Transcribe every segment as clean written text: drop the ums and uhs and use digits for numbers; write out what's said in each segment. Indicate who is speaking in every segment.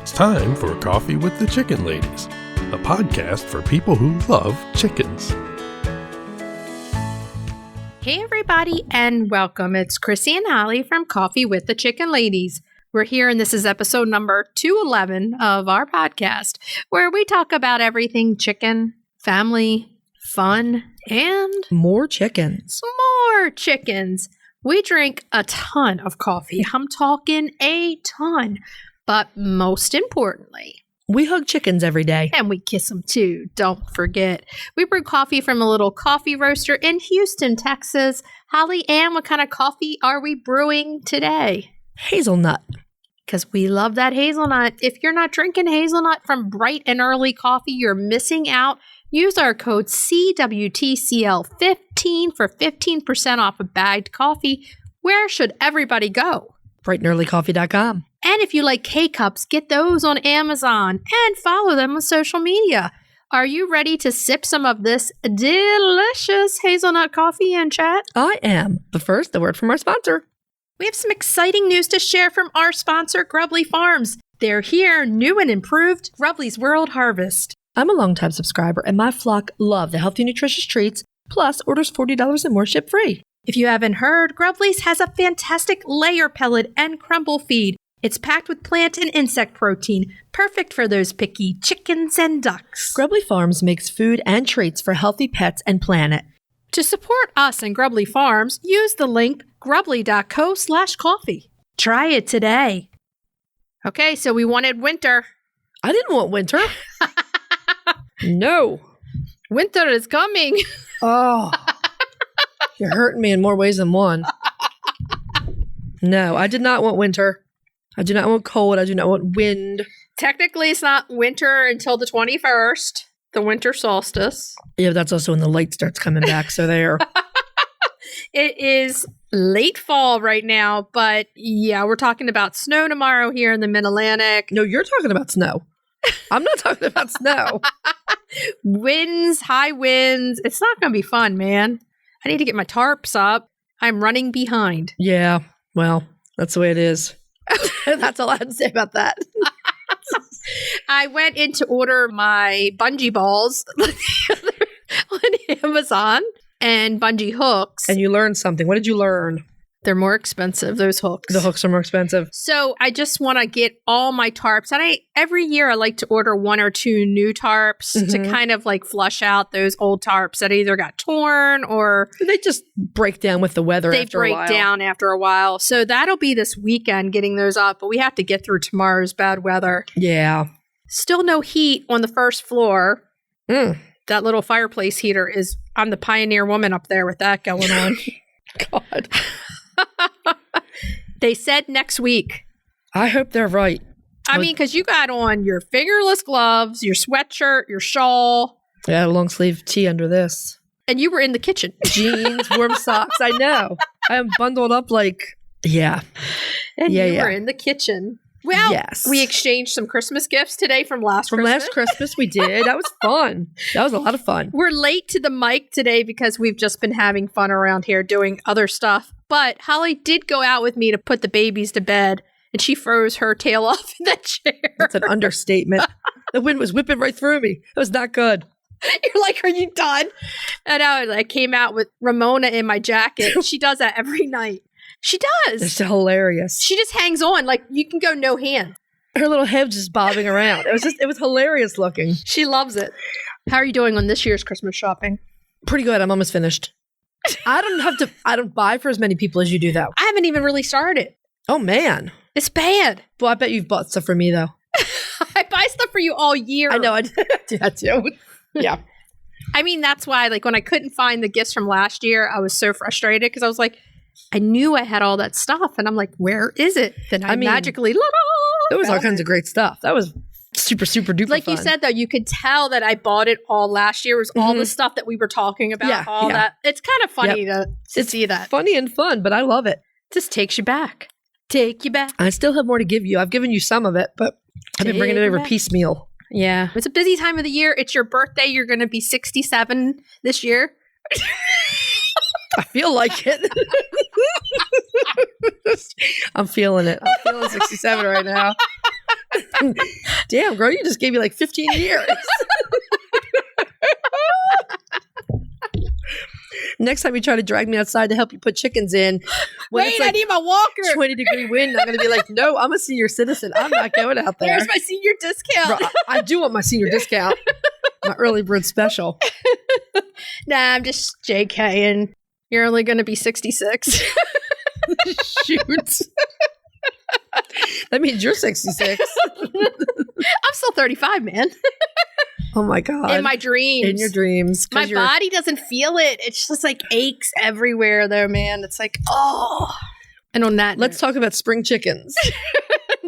Speaker 1: It's time for Coffee with the Chicken Ladies, a podcast for people who love chickens.
Speaker 2: Hey everybody, and welcome. It's Chrisie&Holly from Coffee with the Chicken Ladies. We're here, and this is episode number 211 of our podcast, where we talk about everything chicken, family, fun, and
Speaker 3: more chickens.
Speaker 2: More chickens. We drink a ton of coffee. I'm talking a ton. But most importantly,
Speaker 3: we hug chickens every day.
Speaker 2: And we kiss them too, don't forget. We brew coffee from a little coffee roaster in Houston, Texas. Holly Ann, what kind of coffee are we brewing today?
Speaker 3: Hazelnut.
Speaker 2: Because we love that hazelnut. If you're not drinking hazelnut from bright and early coffee, you're missing out. Use our code CWTCL15 for 15% off a bagged coffee. Where should everybody go?
Speaker 3: brightenearlycoffee.com.
Speaker 2: And if you like K-Cups, get those on Amazon and follow them on social media. Are you ready to sip some of this delicious hazelnut coffee and chat?
Speaker 3: I am. But first, a word from our sponsor.
Speaker 2: We have some exciting news to share from our sponsor, Grubbly Farms. They're here, new and improved, Grubbly's World Harvest.
Speaker 3: I'm a longtime subscriber, and my flock love the healthy, nutritious treats, plus orders $40 and more ship free.
Speaker 2: If you haven't heard, Grubbly's has a fantastic layer pellet and crumble feed. It's packed with plant and insect protein, perfect for those picky chickens and ducks.
Speaker 3: Grubbly Farms makes food and treats for healthy pets and planet.
Speaker 2: To support us and Grubbly Farms, use the link grubbly.co/coffee. Try it today. Okay, so we wanted winter.
Speaker 3: I didn't want winter. No.
Speaker 2: Winter is coming.
Speaker 3: Oh. You're hurting me in more ways than one. No, I did not want winter. I do not want cold. I do not want wind.
Speaker 2: Technically, it's not winter until the 21st, the winter solstice.
Speaker 3: Yeah, that's also when the light starts coming back, so there.
Speaker 2: It is late fall right now, but yeah, we're talking about snow tomorrow here in the Mid-Atlantic.
Speaker 3: No, you're talking about snow. I'm not talking about snow.
Speaker 2: Winds, high winds. It's not going to be fun, man. I need to get my tarps up. I'm running behind.
Speaker 3: Yeah, well, that's the way it is. That's all I had to say about that.
Speaker 2: I went in to order my bungee balls on Amazon and bungee hooks.
Speaker 3: And you learned something. What did you learn?
Speaker 2: They're more expensive, those hooks.
Speaker 3: The hooks are more expensive.
Speaker 2: So I just want to get all my tarps. And every year I like to order one or two new tarps to kind of like flush out those old tarps that either got torn or...
Speaker 3: They just break down with the weather after a while.
Speaker 2: They break down after a while. So that'll be this weekend getting those up. But we have to get through tomorrow's bad weather.
Speaker 3: Yeah.
Speaker 2: Still no heat on the first floor. That little fireplace heater is... I'm the pioneer woman up there with that going on.
Speaker 3: God.
Speaker 2: They said next week.
Speaker 3: I hope they're right.
Speaker 2: I mean, because you got on your fingerless gloves, your sweatshirt, your shawl.
Speaker 3: Yeah, a long sleeve tee under this.
Speaker 2: And you were in the kitchen.
Speaker 3: Jeans, warm socks. I know. I am bundled up like, yeah.
Speaker 2: And you were in the kitchen. Well,
Speaker 3: yes.
Speaker 2: We exchanged some Christmas gifts today from last Christmas.
Speaker 3: Last Christmas, we did. That was fun. That was a lot of fun.
Speaker 2: We're late to the mic today because we've just been having fun around here doing other stuff. But Holly did go out with me to put the babies to bed, and she froze her tail off in that chair.
Speaker 3: That's an understatement. The wind was whipping right through me. It was not good.
Speaker 2: You're like, are you done? And I came out with Ramona in my jacket. She does that every night. She does.
Speaker 3: It's hilarious.
Speaker 2: She just hangs on like you can go no hand.
Speaker 3: Her little head just bobbing around. It was hilarious looking.
Speaker 2: She loves it. How are you doing on this year's Christmas shopping?
Speaker 3: Pretty good. I'm almost finished. I don't buy for as many people as you do, though.
Speaker 2: I haven't even really started.
Speaker 3: Oh, man.
Speaker 2: It's bad.
Speaker 3: Well, I bet you've bought stuff for me, though.
Speaker 2: I buy stuff for you all year.
Speaker 3: I know. I do that, too. Yeah.
Speaker 2: I mean, that's why, like, when I couldn't find the gifts from last year, I was so frustrated because I was like, I knew I had all that stuff. And I'm like, where is it? Then I magically,
Speaker 3: there was all kinds of great stuff. That was super, super duper
Speaker 2: like
Speaker 3: fun.
Speaker 2: You said, though, you could tell that I bought it all last year. It was all the stuff that we were talking about, that. It's kind of funny to see that.
Speaker 3: Funny and fun, but I love it.
Speaker 2: Just takes you back. Take you back.
Speaker 3: I still have more to give you. I've given you some of it, but I've been bringing it over piecemeal.
Speaker 2: Yeah. It's a busy time of the year. It's your birthday. You're going to be 67 this year.
Speaker 3: I feel like it. I'm feeling it. I'm feeling 67 right now. Damn, girl, you just gave me like 15 years. Next time you try to drag me outside to help you put chickens in, when it's like
Speaker 2: I need my walker.
Speaker 3: 20-degree wind, I'm going to be like, no, I'm a senior citizen. I'm not going out there.
Speaker 2: Where's my senior discount?
Speaker 3: Bro, I do want my senior discount. My early bird special.
Speaker 2: Nah, I'm just JKing. You're only going to be 66.
Speaker 3: Shoot. That means you're 66.
Speaker 2: I'm still 35, man.
Speaker 3: Oh my God.
Speaker 2: In my dreams.
Speaker 3: In your dreams.
Speaker 2: My body doesn't feel it. It's just like aches everywhere there, man. It's like, oh. And on that
Speaker 3: Let's talk about spring chickens.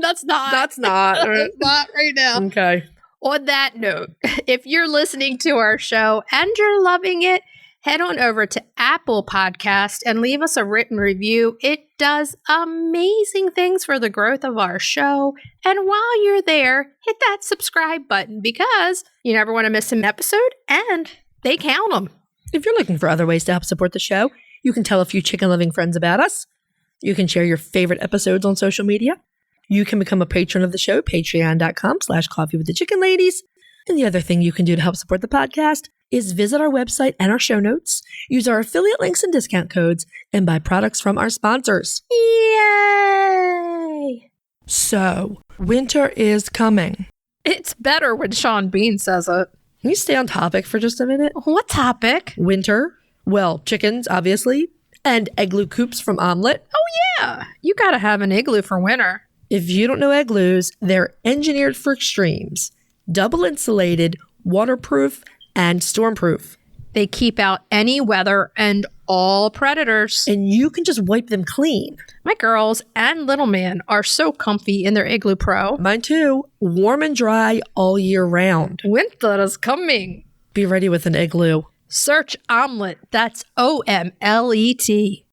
Speaker 2: That's not.
Speaker 3: That's not.
Speaker 2: That's not right now.
Speaker 3: Okay.
Speaker 2: On that note, if you're listening to our show and you're loving it, head on over to Apple Podcast and leave us a written review. It does amazing things for the growth of our show. And while you're there, hit that subscribe button because you never want to miss an episode and they count them.
Speaker 3: If you're looking for other ways to help support the show, you can tell a few chicken-loving friends about us. You can share your favorite episodes on social media. You can become a patron of the show, patreon.com/coffeewiththechickenladies. And the other thing you can do to help support the podcast is visit our website and our show notes, use our affiliate links and discount codes, and buy products from our sponsors.
Speaker 2: Yay!
Speaker 3: So, winter is coming.
Speaker 2: It's better when Sean Bean says it.
Speaker 3: Can you stay on topic for just a minute?
Speaker 2: What topic?
Speaker 3: Winter. Well, chickens, obviously, and igloo coops from Omelette.
Speaker 2: Oh, yeah. You got to have an igloo for winter.
Speaker 3: If you don't know igloos, they're engineered for extremes, double insulated, waterproof, and stormproof.
Speaker 2: They keep out any weather and all predators.
Speaker 3: And you can just wipe them clean.
Speaker 2: My girls and little man are so comfy in their Igloo Pro.
Speaker 3: Mine too. Warm and dry all year round.
Speaker 2: Winter is coming.
Speaker 3: Be ready with an igloo.
Speaker 2: Search Omelette. That's OMLET.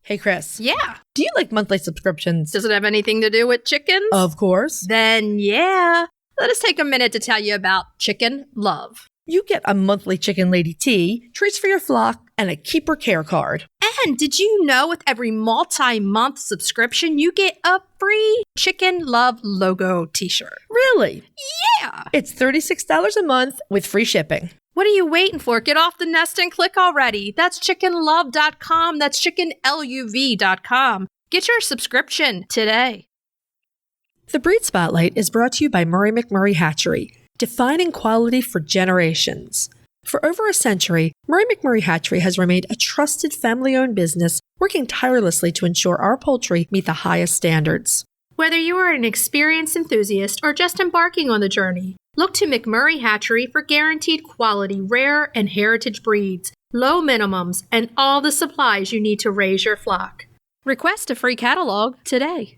Speaker 3: Hey, Chris.
Speaker 2: Yeah.
Speaker 3: Do you like monthly subscriptions?
Speaker 2: Does it have anything to do with chickens?
Speaker 3: Of course.
Speaker 2: Then yeah. Let us take a minute to tell you about Chicken Love.
Speaker 3: You get a monthly Chicken Lady tee, treats for your flock, and a keeper care card.
Speaker 2: And did you know with every multi-month subscription, you get a free Chicken Love logo t-shirt?
Speaker 3: Really?
Speaker 2: Yeah.
Speaker 3: It's $36 a month with free shipping.
Speaker 2: What are you waiting for? Get off the nest and click already. That's chickenlove.com. That's chickenluv.com. Get your subscription today.
Speaker 3: The Breed Spotlight is brought to you by Murray McMurray Hatchery, defining quality for generations. For over a century, Murray McMurray Hatchery has remained a trusted family-owned business working tirelessly to ensure our poultry meet the highest standards.
Speaker 2: Whether you are an experienced enthusiast or just embarking on the journey, look to McMurray Hatchery for guaranteed quality, rare and heritage breeds, low minimums, and all the supplies you need to raise your flock. Request a free catalog today.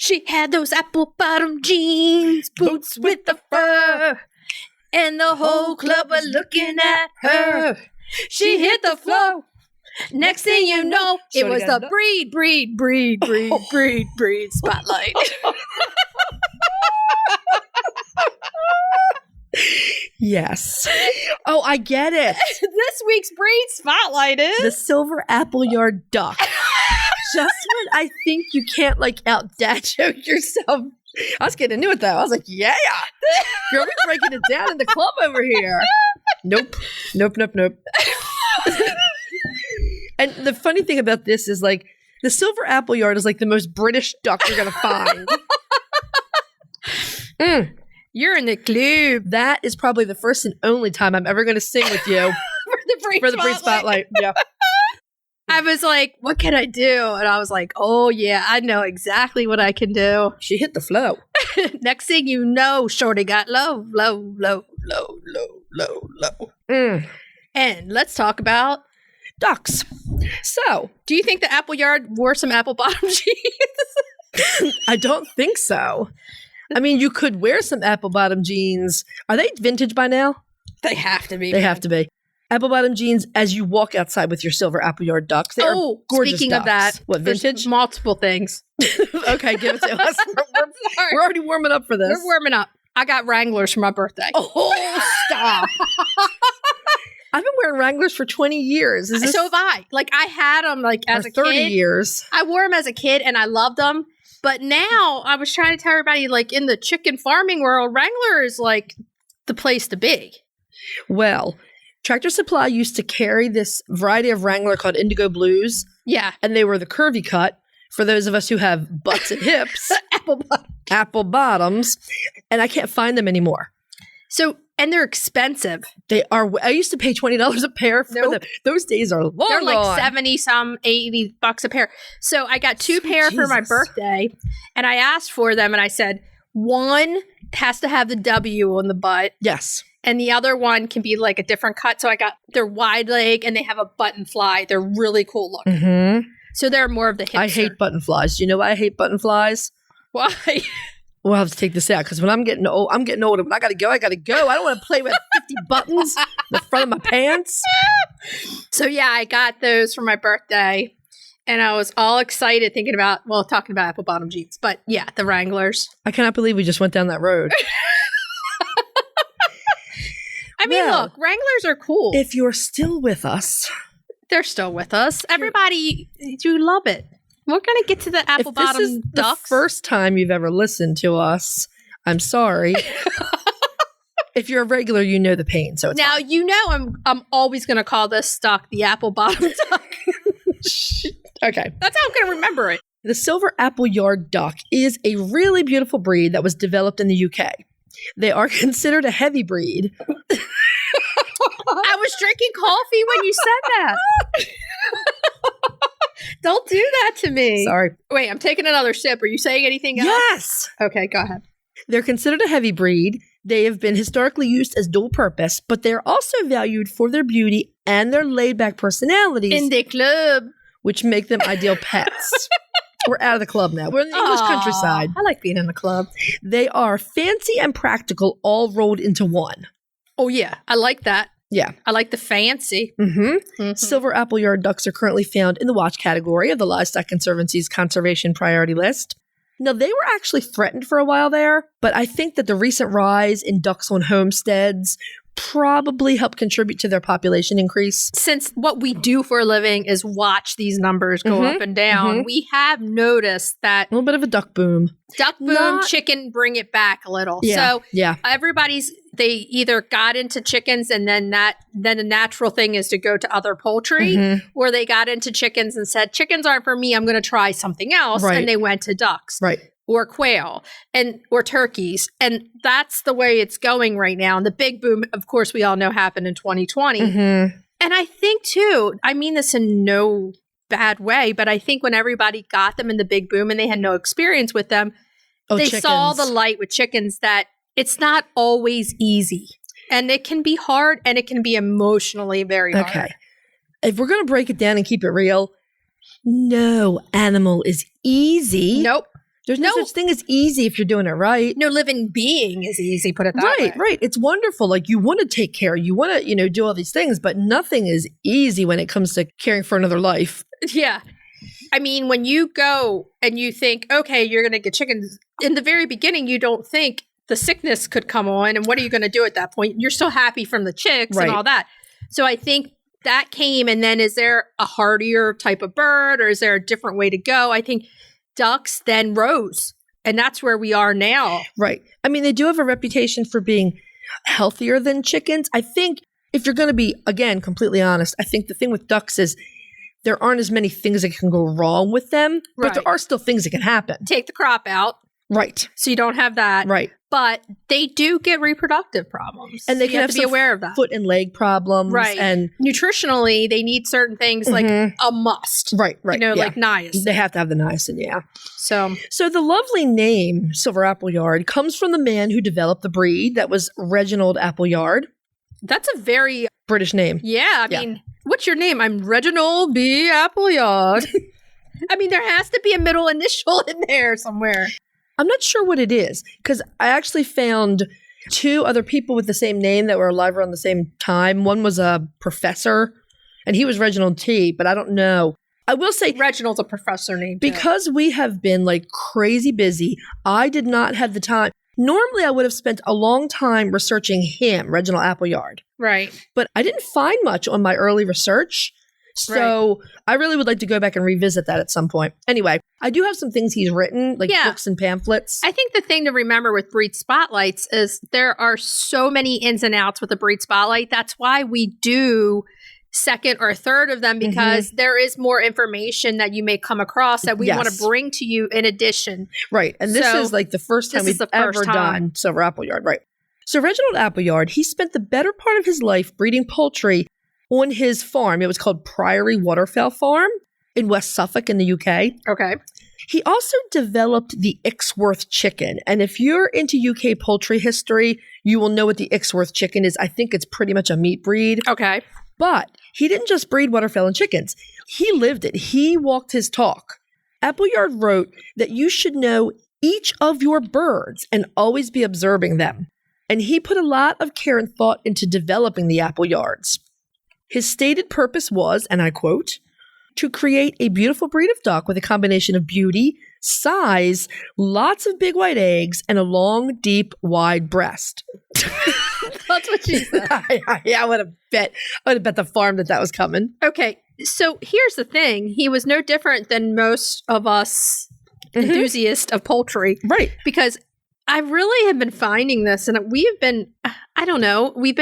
Speaker 2: She had those apple-bottom jeans, boots with the fur, and the whole club was looking at her. She hit the floor. Next thing you know, it was the breed spotlight.
Speaker 3: Yes. Oh, I get it.
Speaker 2: This week's breed spotlight is
Speaker 3: The Silver Appleyard Duck. Just when I think you can't out dad joke yourself. I was getting into it though. I was like, yeah. Girl, we're breaking it down in the club over here. Nope. And the funny thing about this is the Silver Appleyard is the most British duck you're going to find.
Speaker 2: You're in the club.
Speaker 3: That is probably the first and only time I'm ever going to sing with you
Speaker 2: for the breed spotlight.
Speaker 3: Yeah.
Speaker 2: I was like, what can I do? And I was like, oh yeah, I know exactly what I can do.
Speaker 3: She hit the flow.
Speaker 2: Next thing you know, shorty got low. And let's talk about
Speaker 3: ducks. So,
Speaker 2: do you think the Appleyard wore some apple bottom jeans?
Speaker 3: I don't think so. I mean, you could wear some apple bottom jeans. Are they vintage by now?
Speaker 2: They have to be.
Speaker 3: They have to be. Apple bottom jeans as you walk outside with your Silver Appleyard ducks. They are gorgeous
Speaker 2: speaking
Speaker 3: ducks.
Speaker 2: of that,
Speaker 3: what, vintage?
Speaker 2: There's multiple things.
Speaker 3: Okay, give it to us. We're already warming up for this.
Speaker 2: We're warming up. I got Wranglers for my birthday.
Speaker 3: Oh, stop. I've been wearing Wranglers for 20 years.
Speaker 2: So have I. I had them as a kid.
Speaker 3: 30 years.
Speaker 2: I wore them as a kid and I loved them. But now I was trying to tell everybody, like in the chicken farming world, Wrangler is like the place to be.
Speaker 3: Well, Tractor Supply used to carry this variety of Wrangler called Indigo Blues.
Speaker 2: Yeah.
Speaker 3: And they were the curvy cut for those of us who have butts and hips. Apple bottoms. And I can't find them anymore.
Speaker 2: So, and they're expensive.
Speaker 3: They are. I used to pay $20 a pair for them. Those days are long
Speaker 2: They're like
Speaker 3: gone.
Speaker 2: 70 some, $80 a pair. So I got 2 pair for my birthday, and I asked for them, and I said, one has to have the W on the butt.
Speaker 3: Yes.
Speaker 2: And the other one can be like a different cut. So I got, they're wide leg, and they have a button fly. They're really cool looking.
Speaker 3: Mm-hmm.
Speaker 2: So they're more of the hipster.
Speaker 3: I hate button flies. Do you know why I hate button flies?
Speaker 2: Why?
Speaker 3: We'll have to take this out because when I'm getting old, I'm getting older. When I got to go, I got to go. I don't want to play with 50 buttons in the front of my pants.
Speaker 2: So yeah, I got those for my birthday, and I was all excited talking about apple bottom jeans. But yeah, the Wranglers.
Speaker 3: I cannot believe we just went down that road.
Speaker 2: I mean, look, Wranglers are cool.
Speaker 3: If you're still with us.
Speaker 2: They're still with us. Everybody, you love it. We're going to get to the apple bottom
Speaker 3: ducks.
Speaker 2: ducks.
Speaker 3: The first time you've ever listened to us, I'm sorry. If you're a regular, you know the pain. So it's
Speaker 2: now
Speaker 3: fine.
Speaker 2: you know I'm always going to call this stock the apple bottom duck.
Speaker 3: Okay.
Speaker 2: That's how I'm going to remember it.
Speaker 3: The Silver Appleyard Duck is a really beautiful breed that was developed in the UK. They are considered a heavy breed.
Speaker 2: I was drinking coffee when you said that. Don't do that to me.
Speaker 3: Sorry.
Speaker 2: Wait, I'm taking another sip. Are you saying anything else?
Speaker 3: Yes.
Speaker 2: Okay, go ahead.
Speaker 3: They're considered a heavy breed. They have been historically used as dual purpose, but they're also valued for their beauty and their laid-back personalities.
Speaker 2: In the club.
Speaker 3: Which make them ideal pets. We're out of the club now. We're in the English countryside.
Speaker 2: I like being in the club.
Speaker 3: They are fancy and practical all rolled into one.
Speaker 2: Oh, yeah. I like that.
Speaker 3: Yeah.
Speaker 2: I like the fancy.
Speaker 3: Mm-hmm.
Speaker 2: Mm-hmm.
Speaker 3: Silver Appleyard ducks are currently found in the watch category of the Livestock Conservancy's conservation priority list. Now, they were actually threatened for a while there, but I think that the recent rise in ducks on homesteads probably helped contribute to their population increase.
Speaker 2: Since what we do for a living is watch these numbers go up and down, we have noticed that
Speaker 3: A little bit of a duck boom.
Speaker 2: duck boom, chicken, bring it back a little.
Speaker 3: Yeah,
Speaker 2: So
Speaker 3: yeah.
Speaker 2: they either got into chickens and then the natural thing is to go to other poultry, or they got into chickens and said, chickens aren't for me, I'm going to try something else.
Speaker 3: Right.
Speaker 2: And they went to ducks.
Speaker 3: Right.
Speaker 2: Or quail or turkeys. And that's the way it's going right now. And the big boom, of course, we all know happened in 2020. And I think too, I mean this in no bad way, but I think when everybody got them in the big boom and they had no experience with them, they saw the light with chickens that it's not always easy. And it can be hard and it can be emotionally very hard.
Speaker 3: Okay. If we're going to break it down and keep it real, no animal is easy.
Speaker 2: Nope.
Speaker 3: There's no such thing as easy if you're doing it right.
Speaker 2: No living being is easy, put it that way.
Speaker 3: Right. It's wonderful. Like you want to take care, you want to, do all these things, but nothing is easy when it comes to caring for another life.
Speaker 2: Yeah. I mean, when you go and you think, okay, you're going to get chickens, in the very beginning, you don't think the sickness could come on. And what are you going to do at that point? You're still happy from the chicks and all that. So I think that came. And then is there a hardier type of bird or is there a different way to go? I think ducks then rose. And that's where we are now.
Speaker 3: Right. I mean, they do have a reputation for being healthier than chickens. I think if you're going to be, again, completely honest, I think the thing with ducks is there aren't as many things that can go wrong with them, but there are still things that can happen.
Speaker 2: Take the crop out.
Speaker 3: Right.
Speaker 2: So you don't have that.
Speaker 3: Right.
Speaker 2: But they do get reproductive problems.
Speaker 3: And they can have
Speaker 2: to be aware of that.
Speaker 3: Foot and leg problems.
Speaker 2: Right.
Speaker 3: And
Speaker 2: nutritionally, they need certain things like a must.
Speaker 3: Right.
Speaker 2: Like niacin.
Speaker 3: They have to have the niacin, yeah.
Speaker 2: So
Speaker 3: the lovely name, Silver Appleyard, comes from the man who developed the breed. That was Reginald Appleyard.
Speaker 2: That's a very
Speaker 3: British name.
Speaker 2: Yeah. I mean, what's your name? I'm Reginald B. Appleyard. I mean, there has to be a middle initial in there somewhere.
Speaker 3: I'm not sure what it is because I actually found 2 other people with the same name that were alive around the same time. One was a professor and he was Reginald T, but I don't know. I will say
Speaker 2: Reginald's a professor name.
Speaker 3: Because we have been like crazy busy, I did not have the time. Normally, I would have spent a long time researching him, Reginald Appleyard.
Speaker 2: Right.
Speaker 3: But I didn't find much on my early research. So I really would like to go back and revisit that at some point. Anyway, I do have some things he's written, like books and pamphlets.
Speaker 2: I think the thing to remember with breed spotlights is there are so many ins and outs with a breed spotlight. That's why we do second or third of them, because there is more information that you may come across that we want to bring to you in addition.
Speaker 3: Right. And this is like the first time we've ever done Silver Appleyard. Right. So Reginald Appleyard, he spent the better part of his life breeding poultry on his farm. It was called Priory Waterfowl Farm in West Suffolk in the UK.
Speaker 2: Okay.
Speaker 3: He also developed the Ixworth chicken. And if you're into UK poultry history, you will know what the Ixworth chicken is. I think it's pretty much a meat breed.
Speaker 2: Okay.
Speaker 3: But he didn't just breed waterfowl and chickens. He lived it. He walked his talk. Appleyard wrote that you should know each of your birds and always be observing them. And he put a lot of care and thought into developing the Appleyards. His stated purpose was, and I quote, to create a beautiful breed of duck with a combination of beauty, size, lots of big white eggs, and a long, deep, wide breast.
Speaker 2: That's what she said.
Speaker 3: I would have bet the farm that was coming.
Speaker 2: Okay, so here's the thing. He was no different than most of us enthusiasts of poultry.
Speaker 3: Right.
Speaker 2: Because I really have been finding this, and we've been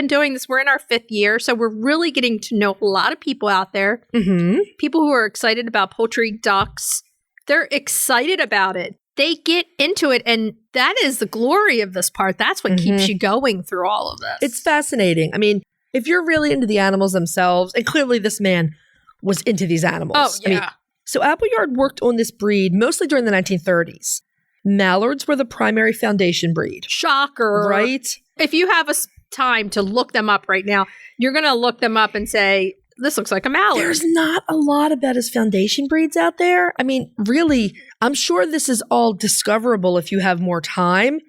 Speaker 2: doing this. We're in our 5th year, so we're really getting to know a lot of people out there. People who are excited about poultry, ducks. They're excited about it. They get into it, and that is the glory of this part. That's what keeps you going through all of this.
Speaker 3: It's fascinating. I mean, if you're really into the animals themselves, and clearly this man was into these animals.
Speaker 2: Oh, yeah.
Speaker 3: I mean, so Appleyard worked on this breed mostly during the 1930s. Mallards were the primary foundation breed.
Speaker 2: Shocker.
Speaker 3: Right?
Speaker 2: If you have time to look them up right now, you're going to look them up and say, this looks like a mallard.
Speaker 3: There's not a lot about his foundation breeds out there. I mean, really, I'm sure this is all discoverable if you have more time.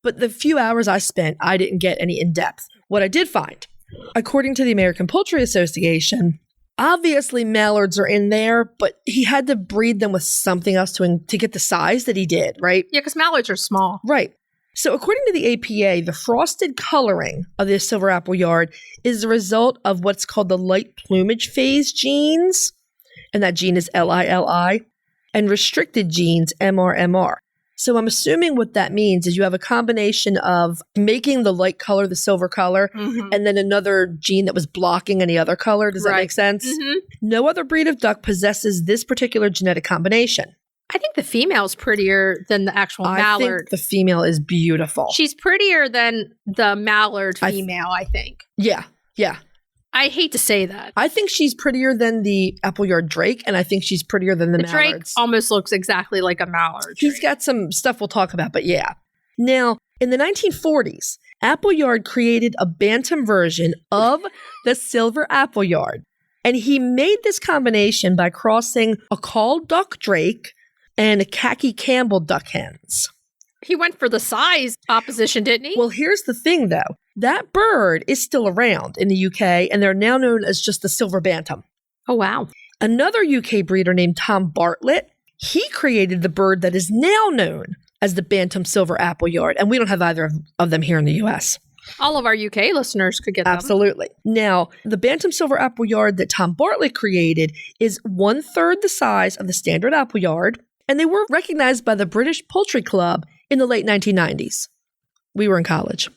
Speaker 3: But the few hours I spent, I didn't get any in-depth. What I did find, according to the American Poultry Association, obviously mallards are in there, but he had to breed them with something else to get the size that he did, right?
Speaker 2: Yeah, because mallards are small.
Speaker 3: Right. So according to the APA, the frosted coloring of the Silver Appleyard is the result of what's called the light plumage phase genes, and that gene is LILI, and restricted genes, MRMR. So I'm assuming what that means is you have a combination of making the light color the silver color, and then another gene that was blocking any other color. Does that make sense? No other breed of duck possesses this particular genetic combination.
Speaker 2: I think the female's prettier than the actual mallard.
Speaker 3: I think the female is beautiful.
Speaker 2: She's prettier than the mallard female, I think.
Speaker 3: Yeah, yeah.
Speaker 2: I hate to say that.
Speaker 3: I think she's prettier than the Appleyard Drake, and I think she's prettier than the mallards.
Speaker 2: Drake almost looks exactly like a mallard.
Speaker 3: He's got some stuff we'll talk about, but yeah. Now, in the 1940s, Appleyard created a bantam version of the Silver Appleyard, and he made this combination by crossing a Call Duck Drake and a Khaki Campbell duck hens.
Speaker 2: He went for the size opposition, didn't he?
Speaker 3: Well, here's the thing, though. That bird is still around in the UK, and they're now known as just the Silver Bantam.
Speaker 2: Oh, wow.
Speaker 3: Another UK breeder named Tom Bartlett, he created the bird that is now known as the Bantam Silver Appleyard, and we don't have either of them here in the US.
Speaker 2: All of our UK listeners could get them.
Speaker 3: Absolutely. Now, the Bantam Silver Appleyard that Tom Bartlett created is 1/3 the size of the standard Appleyard, and they were recognized by the British Poultry Club in the late 1990s. We were in college.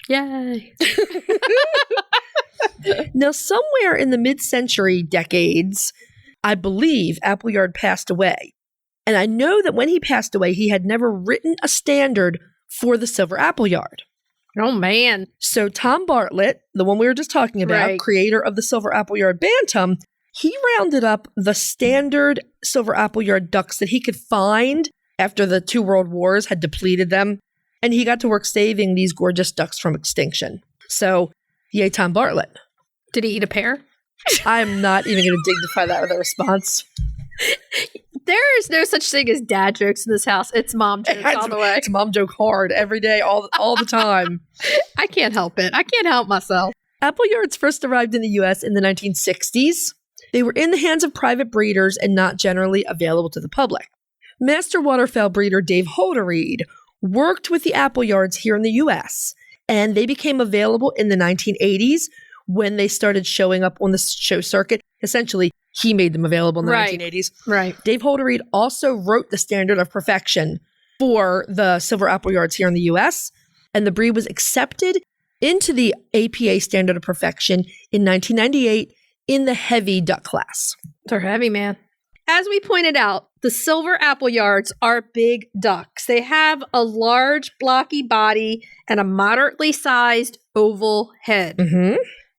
Speaker 2: Yay.
Speaker 3: Now, somewhere in the mid-century decades, I believe Appleyard passed away. And I know that when he passed away, he had never written a standard for the Silver Appleyard.
Speaker 2: Oh, man.
Speaker 3: So Tom Bartlett, the one we were just talking about, creator of the Silver Appleyard Bantam, he rounded up the standard Silver Appleyard ducks that he could find after the 2 world wars had depleted them. And he got to work saving these gorgeous ducks from extinction. So, yay, Tom Bartlett.
Speaker 2: Did he eat a pear?
Speaker 3: I'm not even going to dignify that with a response.
Speaker 2: There is no such thing as dad jokes in this house. It's mom jokes all the way.
Speaker 3: It's mom joke hard every day, all the time.
Speaker 2: I can't help it. I can't help myself.
Speaker 3: Appleyards first arrived in the U.S. in the 1960s. They were in the hands of private breeders and not generally available to the public. Master waterfowl breeder Dave Holderried worked with the Appleyards here in the U.S., and they became available in the 1980s when they started showing up on the show circuit. Essentially, he made them available in the 1980s.
Speaker 2: Right.
Speaker 3: Dave Holderried also wrote the standard of perfection for the Silver Appleyards here in the US, and the breed was accepted into the APA standard of perfection in 1998 in the heavy duck class.
Speaker 2: They're heavy, man. As we pointed out, the Silver Appleyards are big ducks. They have a large, blocky body and a moderately sized oval head,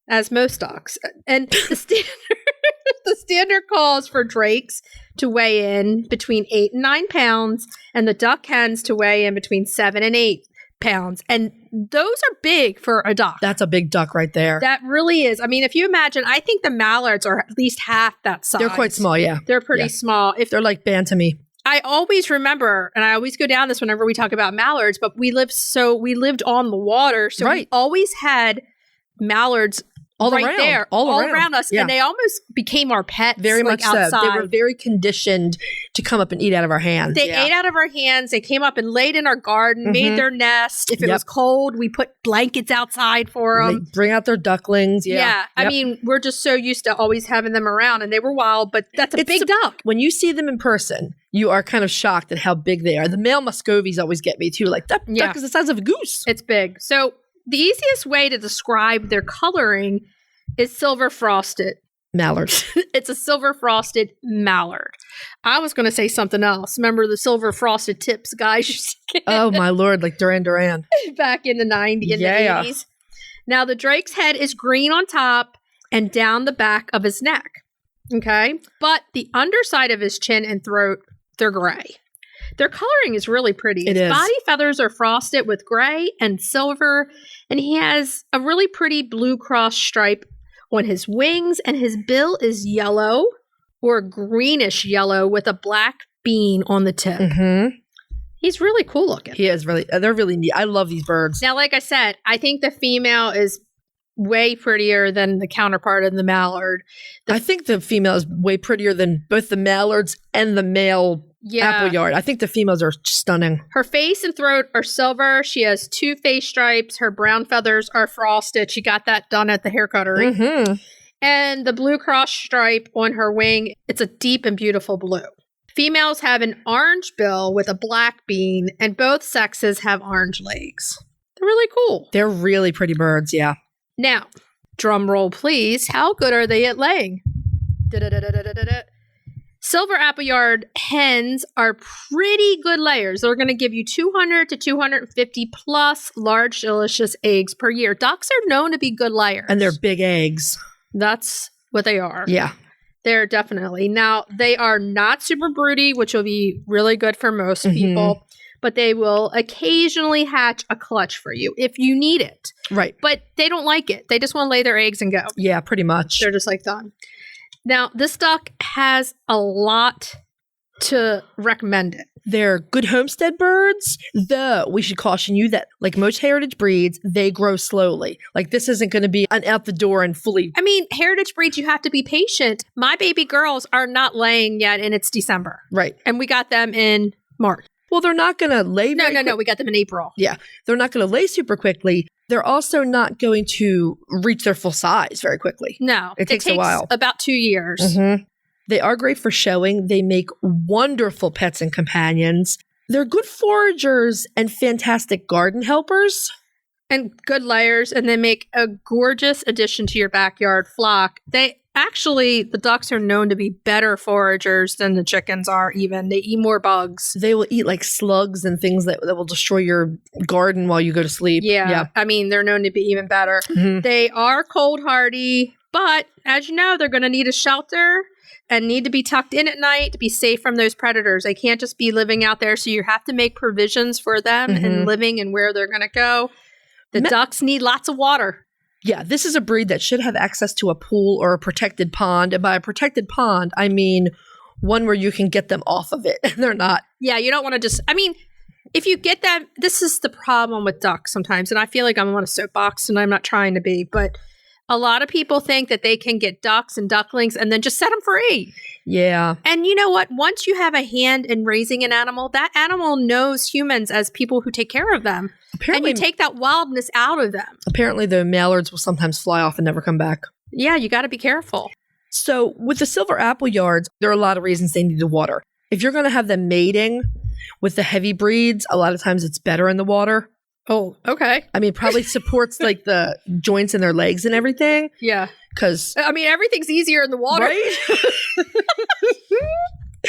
Speaker 2: as most ducks. And the standard calls for drakes to weigh in between 8 and 9 pounds, and the duck hens to weigh in between 7 and 8 pounds. And those are big for a duck.
Speaker 3: That's a big duck right there.
Speaker 2: That really is. I mean, if you imagine, I think the mallards are at least half that size.
Speaker 3: They're quite small, yeah.
Speaker 2: They're pretty small.
Speaker 3: If they're like bantammy.
Speaker 2: I always remember, and I always go down this whenever we talk about mallards, but we lived on the water, so we always had mallards all around us, and they almost became our pets.
Speaker 3: Very much
Speaker 2: outside.
Speaker 3: So. They were very conditioned to come up and eat out of our hands.
Speaker 2: They ate out of our hands. They came up and laid in our garden, made their nest. If it was cold, we put blankets outside for them.
Speaker 3: They bring out their ducklings.
Speaker 2: I mean, we're just so used to always having them around, and they were wild, but that's a big duck.
Speaker 3: When you see them in person, you are kind of shocked at how big they are. The male Muscovies always get me too. Like, that duck is the size of a goose.
Speaker 2: It's big. So the easiest way to describe their coloring is silver frosted.
Speaker 3: Mallard.
Speaker 2: It's a silver frosted mallard. I was going to say something else. Remember the silver frosted tips guys?
Speaker 3: Oh my Lord, like Duran Duran.
Speaker 2: Back in the 90s, in the 80s. Now the drake's head is green on top and down the back of his neck. Okay? But the underside of his chin and throat, they're gray. Their coloring is really pretty. His body feathers are frosted with gray and silver, and he has a really pretty blue cross stripe on his wings, and his bill is yellow or greenish yellow with a black bean on the tip. He's really cool looking.
Speaker 3: He is really, they're really neat. I love these birds.
Speaker 2: Now, like I said, I think the female is way prettier than the counterpart of the mallard.
Speaker 3: I think the female is way prettier than both the mallards and the male Appleyard. I think the females are stunning.
Speaker 2: Her face and throat are silver. She has 2 face stripes. Her brown feathers are frosted. She got that done at the hair cuttery. And the blue cross stripe on her wing, it's a deep and beautiful blue. Females have an orange bill with a black bean, and both sexes have orange legs. They're really cool.
Speaker 3: They're really pretty birds, yeah.
Speaker 2: Now, drum roll please. How good are they at laying? Silver Appleyard hens are pretty good layers. They're going to give you 200 to 250 plus large, delicious eggs per year. Ducks are known to be good layers.
Speaker 3: And they're big eggs.
Speaker 2: That's what they are.
Speaker 3: Yeah.
Speaker 2: They're definitely. Now, they are not super broody, which will be really good for most people, but they will occasionally hatch a clutch for you if you need it.
Speaker 3: Right.
Speaker 2: But they don't like it. They just want to lay their eggs and go.
Speaker 3: Yeah, pretty much.
Speaker 2: They're just like done. Now, this duck has a lot to recommend it.
Speaker 3: They're good homestead birds, though we should caution you that, like most heritage breeds, they grow slowly. Like, this isn't going to be an out the door and fully...
Speaker 2: I mean, heritage breeds, you have to be patient. My baby girls are not laying yet, and it's December.
Speaker 3: Right.
Speaker 2: And we got them in March.
Speaker 3: Well, they're not going to lay...
Speaker 2: No, we got them in April.
Speaker 3: Yeah. They're not going to lay super quickly. They're also not going to reach their full size very quickly.
Speaker 2: No.
Speaker 3: It takes a while.
Speaker 2: About 2 years.
Speaker 3: They are great for showing. They make wonderful pets and companions. They're good foragers and fantastic garden helpers.
Speaker 2: And good layers, and they make a gorgeous addition to your backyard flock. The ducks are known to be better foragers than the chickens are even. They eat more bugs.
Speaker 3: They will eat like slugs and things that will destroy your garden while you go to sleep.
Speaker 2: Yeah. I mean, they're known to be even better. They are cold hardy, but as you know, they're going to need a shelter and need to be tucked in at night to be safe from those predators. They can't just be living out there, so you have to make provisions for them and living and where they're going to go. The ducks need lots of water.
Speaker 3: Yeah, this is a breed that should have access to a pool or a protected pond. And by a protected pond, I mean one where you can get them off of it. They're not.
Speaker 2: Yeah, you don't want to just, I mean, if you get them, this is the problem with ducks sometimes. And I feel like I'm on a soapbox and I'm not trying to be, but A lot of people think that they can get ducks and ducklings and then just set them free.
Speaker 3: Yeah.
Speaker 2: And you know what? Once you have a hand in raising an animal, that animal knows humans as people who take care of them.
Speaker 3: Apparently,
Speaker 2: and you take that wildness out of them.
Speaker 3: Apparently, the mallards will sometimes fly off and never come back.
Speaker 2: Yeah, you got to be careful.
Speaker 3: So with the silver appleyards, there are a lot of reasons they need the water. If you're going to have them mating with the heavy breeds, a lot of times it's better in the water.
Speaker 2: Oh, okay.
Speaker 3: I mean, probably supports like the joints in their legs and everything.
Speaker 2: Yeah.
Speaker 3: Because
Speaker 2: I mean, everything's easier in the water.
Speaker 3: Right?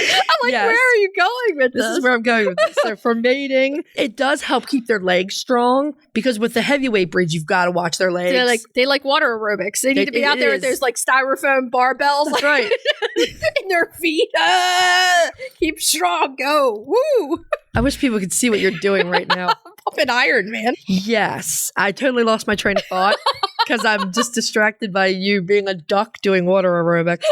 Speaker 2: I'm like,
Speaker 3: Yes.
Speaker 2: where are you going with this?
Speaker 3: This is where I'm going with this. So for mating, it does help keep their legs strong because with the heavyweight breeds, you've got to watch their legs.
Speaker 2: They like water aerobics. They need to be out there with those like styrofoam barbells.
Speaker 3: That's right.
Speaker 2: in their feet. Keep strong. Go. Woo.
Speaker 3: I wish people could see what you're doing right now.
Speaker 2: Pumping iron, man.
Speaker 3: Yes. I totally lost my train of thought because I'm just distracted by you being a duck doing water aerobics.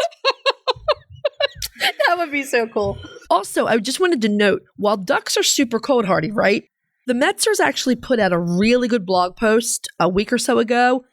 Speaker 2: That would be so cool.
Speaker 3: Also, I just wanted to note, while ducks are super cold hardy, right? The Metzers actually put out a really good blog post a week or so ago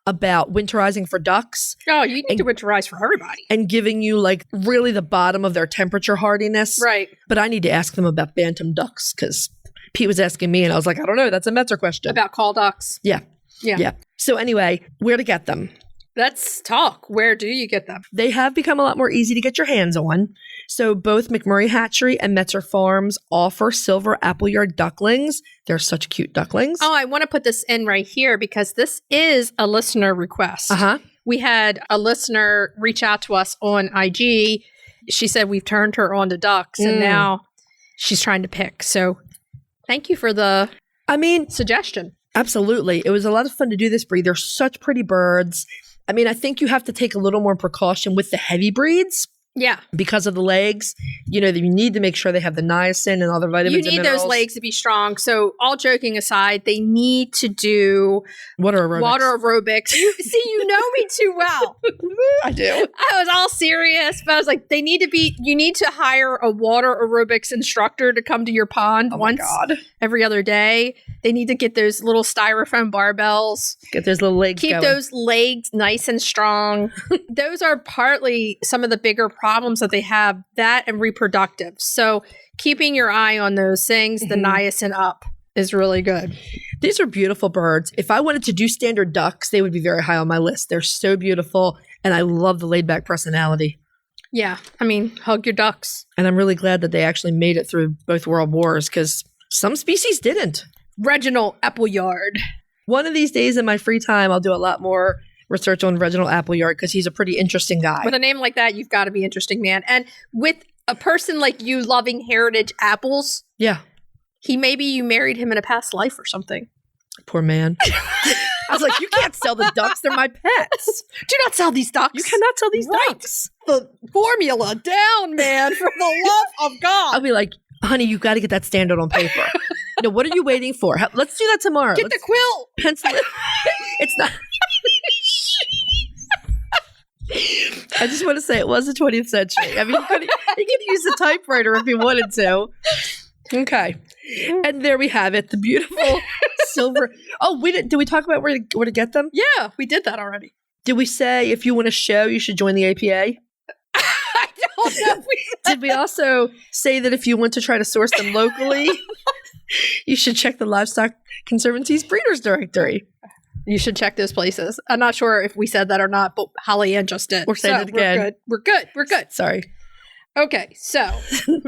Speaker 3: about winterizing for ducks.
Speaker 2: Oh, you need to winterize for everybody.
Speaker 3: And giving you like really the bottom of their temperature hardiness.
Speaker 2: Right.
Speaker 3: But I need to ask them about bantam ducks because Pete was asking me and I was like, I don't know. That's a Metzer question.
Speaker 2: About call ducks.
Speaker 3: Yeah.
Speaker 2: Yeah.
Speaker 3: So anyway, where to get them?
Speaker 2: Let's talk. Where do you get them?
Speaker 3: They have become a lot more easy to get your hands on. So both McMurray Hatchery and Metzer Farms offer Silver Appleyard ducklings. They're such cute ducklings.
Speaker 2: Oh, I want to put this in right here because this is a listener request.
Speaker 3: Uh-huh.
Speaker 2: We had a listener reach out to us on IG. She said we've turned her on to ducks and now she's trying to pick. So thank you for the suggestion.
Speaker 3: Absolutely. It was a lot of fun to do this breed. They're such pretty birds. I mean, I think you have to take a little more precaution with the heavy breeds.
Speaker 2: Yeah.
Speaker 3: Because of the legs. You know, you need to make sure they have the niacin and other vitamins
Speaker 2: You need
Speaker 3: and minerals.
Speaker 2: those legs to be strong. So all joking aside, they need to do
Speaker 3: water aerobics.
Speaker 2: You know me too well.
Speaker 3: I do.
Speaker 2: I was all serious, but I was like, you need to hire a water aerobics instructor to come to your pond once every other day. They need to get those little styrofoam barbells.
Speaker 3: Get those little legs
Speaker 2: Keep
Speaker 3: going.
Speaker 2: those legs nice and strong. Those are partly some of the bigger problems that they have, that and reproductive. So keeping your eye on those things, the niacin up is really good.
Speaker 3: These are beautiful birds. If I wanted to do standard ducks, they would be very high on my list. They're so beautiful, and I love the laid-back personality.
Speaker 2: Yeah, I mean, hug your ducks.
Speaker 3: And I'm really glad that they actually made it through both world wars because some species didn't.
Speaker 2: Reginald Appleyard.
Speaker 3: One of these days in my free time, I'll do a lot more research on Reginald Appleyard because he's a pretty interesting guy.
Speaker 2: With a name like that, you've got to be interesting, man. And with a person like you loving heritage apples,
Speaker 3: yeah,
Speaker 2: maybe you married him in a past life or something.
Speaker 3: Poor man. I was like, you can't sell the ducks. They're my pets.
Speaker 2: Do not sell these ducks.
Speaker 3: You cannot sell these ducks.
Speaker 2: The formula down, man, for the love of God.
Speaker 3: I'll be like, honey, you got to get that standard on paper. What are you waiting for? Let's do that tomorrow.
Speaker 2: Get the quill.
Speaker 3: Pencil it. It's not. I just want to say it was the 20th century. I mean, you could use a typewriter if you wanted to. Okay. And there we have it. The beautiful silver. Oh, did we talk about where to get them?
Speaker 2: Yeah, we did that already.
Speaker 3: Did we say if you want a show, you should join the APA?
Speaker 2: I don't know.
Speaker 3: Did we also say that if you want to try to source them locally, you should check the Livestock Conservancy's Breeders Directory?
Speaker 2: You should check those places. I'm not sure if we said that or not, but Holly Ann just did.
Speaker 3: We're saying it again.
Speaker 2: We're good.
Speaker 3: Sorry.
Speaker 2: Okay, so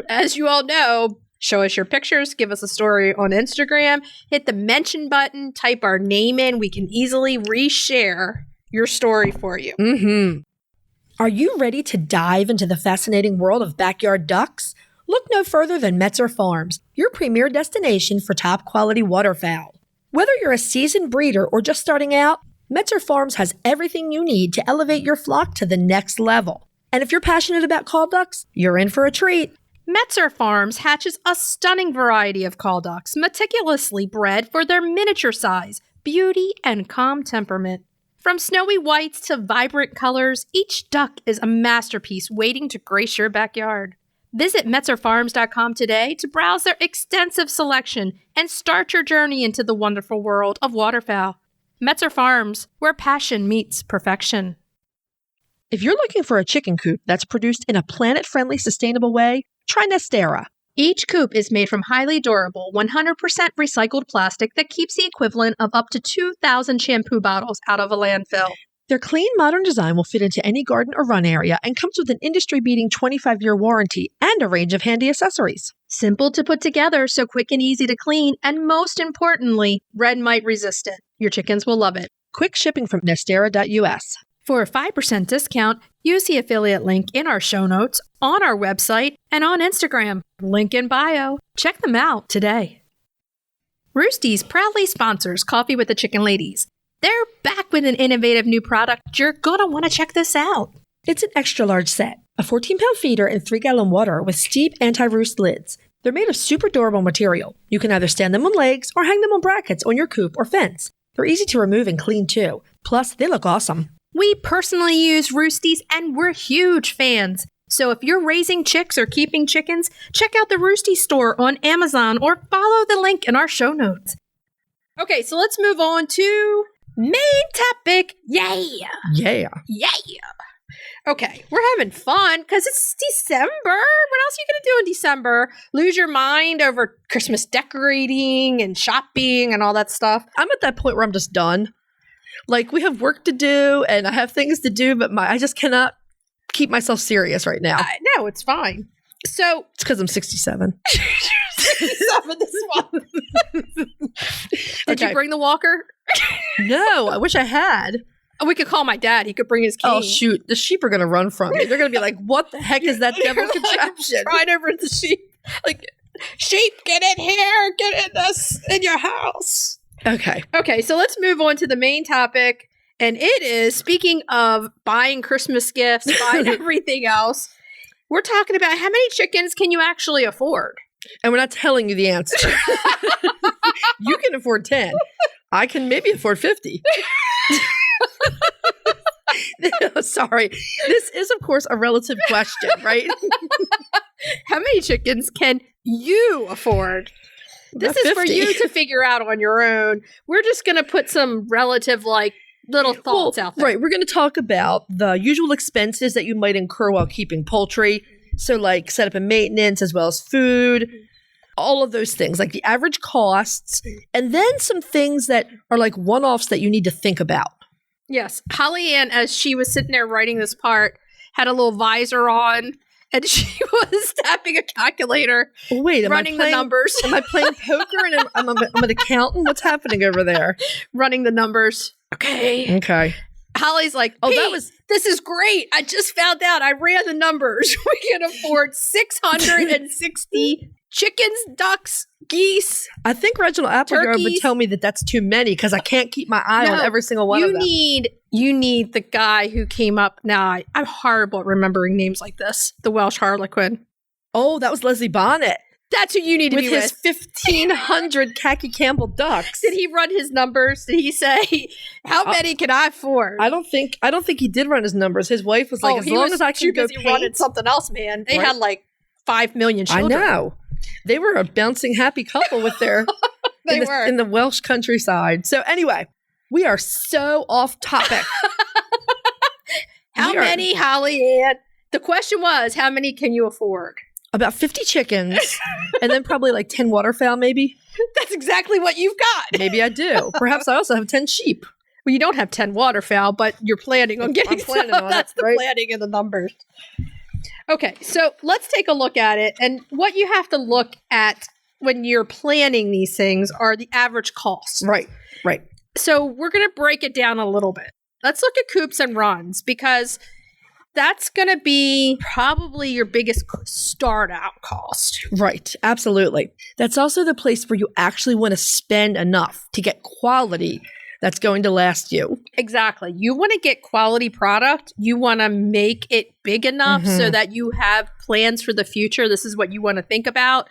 Speaker 2: as you all know, show us your pictures, give us a story on Instagram, hit the mention button, type our name in. We can easily reshare your story for you.
Speaker 3: Mm-hmm. Are you ready to dive into the fascinating world of backyard ducks? Look no further than Metzer Farms, your premier destination for top quality waterfowl. Whether you're a seasoned breeder or just starting out, Metzer Farms has everything you need to elevate your flock to the next level. And if you're passionate about call ducks, you're in for a treat.
Speaker 2: Metzer Farms hatches a stunning variety of call ducks, meticulously bred for their miniature size, beauty, and calm temperament. From snowy whites to vibrant colors, each duck is a masterpiece waiting to grace your backyard. Visit MetzerFarms.com today to browse their extensive selection and start your journey into the wonderful world of waterfowl. Metzer Farms, where passion meets perfection.
Speaker 3: If you're looking for a chicken coop that's produced in a planet-friendly, sustainable way, try Nestera.
Speaker 2: Each coop is made from highly durable, 100% recycled plastic that keeps the equivalent of up to 2,000 shampoo bottles out of a landfill.
Speaker 3: Their clean, modern design will fit into any garden or run area and comes with an industry-beating 25-year warranty and a range of handy accessories.
Speaker 2: Simple to put together, so quick and easy to clean, and most importantly, red mite resistant. Your chickens will love it.
Speaker 3: Quick shipping from Nestera US.
Speaker 2: For a 5% discount, use the affiliate link in our show notes, on our website, and on Instagram. Link in bio. Check them out today. Roosty's proudly sponsors Coffee with the Chicken Ladies. They're back with an innovative new product. You're going to want to check this out.
Speaker 3: It's an extra large set, a 14-pound feeder and 3-gallon water with steep anti-roost lids. They're made of super durable material. You can either stand them on legs or hang them on brackets on your coop or fence. They're easy to remove and clean too. Plus, they look awesome.
Speaker 2: We personally use Roosties and we're huge fans. So if you're raising chicks or keeping chickens, check out the Roosty store on Amazon or follow the link in our show notes. Okay, so let's move on to main topic. Yeah. Okay, we're having fun because it's December. What else are you going to do in December? Lose your mind over Christmas decorating and shopping and all that stuff?
Speaker 3: I'm at that point where I'm just done. Like, we have work to do and I have things to do, but I just cannot keep myself serious right now.
Speaker 2: No, it's fine. So
Speaker 3: it's because I'm 67.
Speaker 2: 67 this month. Did you bring the walker?
Speaker 3: No, I wish I had.
Speaker 2: We could call my dad. He could bring his cane.
Speaker 3: Oh, shoot. The sheep are going to run from me. They're going to be like, what the heck is that devil contraption?
Speaker 2: Right over the sheep. Like, sheep, get in here. Get in your house. Okay, so let's move on to the main topic. And it is, speaking of buying Christmas gifts, buying everything else, we're talking about how many chickens can you actually afford?
Speaker 3: And we're not telling you the answer. You can afford 10. I can maybe afford 50. Sorry. This is, of course, a relative question, right?
Speaker 2: How many chickens can you afford? This is 50. For you to figure out on your own. We're just going to put some relative, little thoughts out there.
Speaker 3: Right. We're going to talk about the usual expenses that you might incur while keeping poultry. So, setup and maintenance, as well as food, all of those things, like the average costs, and then some things that are one-offs that you need to think about.
Speaker 2: Yes. Holly Ann, as she was sitting there writing this part, had a little visor on. And she was tapping a calculator, running the numbers.
Speaker 3: Am I playing poker and I'm an accountant? What's happening over there?
Speaker 2: Running the numbers. Okay. Holly's like, this is great. I just found out. I ran the numbers. We can afford 660 chickens, ducks, geese.
Speaker 3: I think Reginald Appleyard would tell me that that's too many because I can't keep my eye on every single one of them.
Speaker 2: You need the guy who came up. Now, I'm horrible at remembering names like this. The Welsh Harlequin.
Speaker 3: Oh, that was Leslie Bonnet.
Speaker 2: That's who you need to be with.
Speaker 3: With his 1,500 Khaki Campbell ducks.
Speaker 2: Did he run his numbers? Did he say, how many can I afford?
Speaker 3: I don't think he did run his numbers. His wife was as long as I can go paint.
Speaker 2: Running something else, man. They had 5 million children.
Speaker 3: I know. They were a bouncing happy couple with their in the Welsh countryside. So anyway, we are so off topic.
Speaker 2: How many, Holly Ann? The question was, how many can you afford?
Speaker 3: About 50 chickens, and then probably 10 waterfowl, maybe.
Speaker 2: That's exactly what you've got.
Speaker 3: Maybe I do. Perhaps I also have 10 sheep.
Speaker 2: Well, you don't have 10 waterfowl, but you're planning on getting some. That's the planning and the numbers. Okay, so let's take a look at it. And what you have to look at when you're planning these things are the average costs.
Speaker 3: Right.
Speaker 2: So we're going to break it down a little bit. Let's look at coops and runs because that's going to be probably your biggest start out cost.
Speaker 3: Right. Absolutely. That's also the place where you actually want to spend enough to get quality that's going to last you.
Speaker 2: Exactly. You want to get quality product. You want to make it big enough so that you have plans for the future. This is what you want to think about.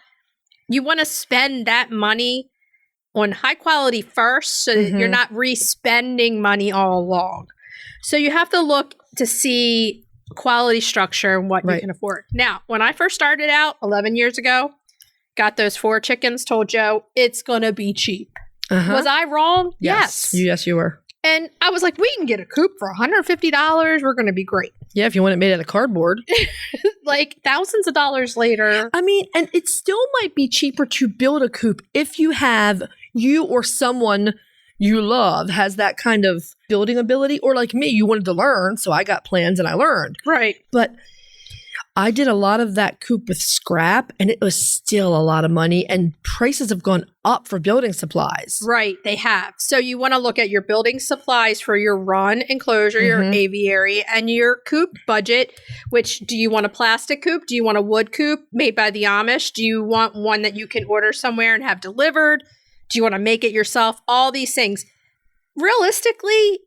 Speaker 2: You want to spend that money on high quality first so that you're not re-spending money all along. So you have to look to see quality structure and what you can afford. Now, when I first started out 11 years ago, got those 4 chickens, told Joe, it's going to be cheap. Was I wrong?
Speaker 3: Yes. Yes, you were.
Speaker 2: And I was like, we can get a coop for $150. We're going to be great.
Speaker 3: Yeah, if you want it made out of cardboard.
Speaker 2: Like thousands of dollars later.
Speaker 3: I mean, and it still might be cheaper to build a coop if you or someone you love has that kind of building ability. Or like me, you wanted to learn, so I got plans and I learned.
Speaker 2: Right.
Speaker 3: But I did a lot of that coop with scrap, and it was still a lot of money, and prices have gone up for building supplies.
Speaker 2: Right, they have. So you want to look at your building supplies for your run enclosure, your aviary, and your coop budget, which do you want a plastic coop? Do you want a wood coop made by the Amish? Do you want one that you can order somewhere and have delivered? Do you want to make it yourself? All these things. Realistically,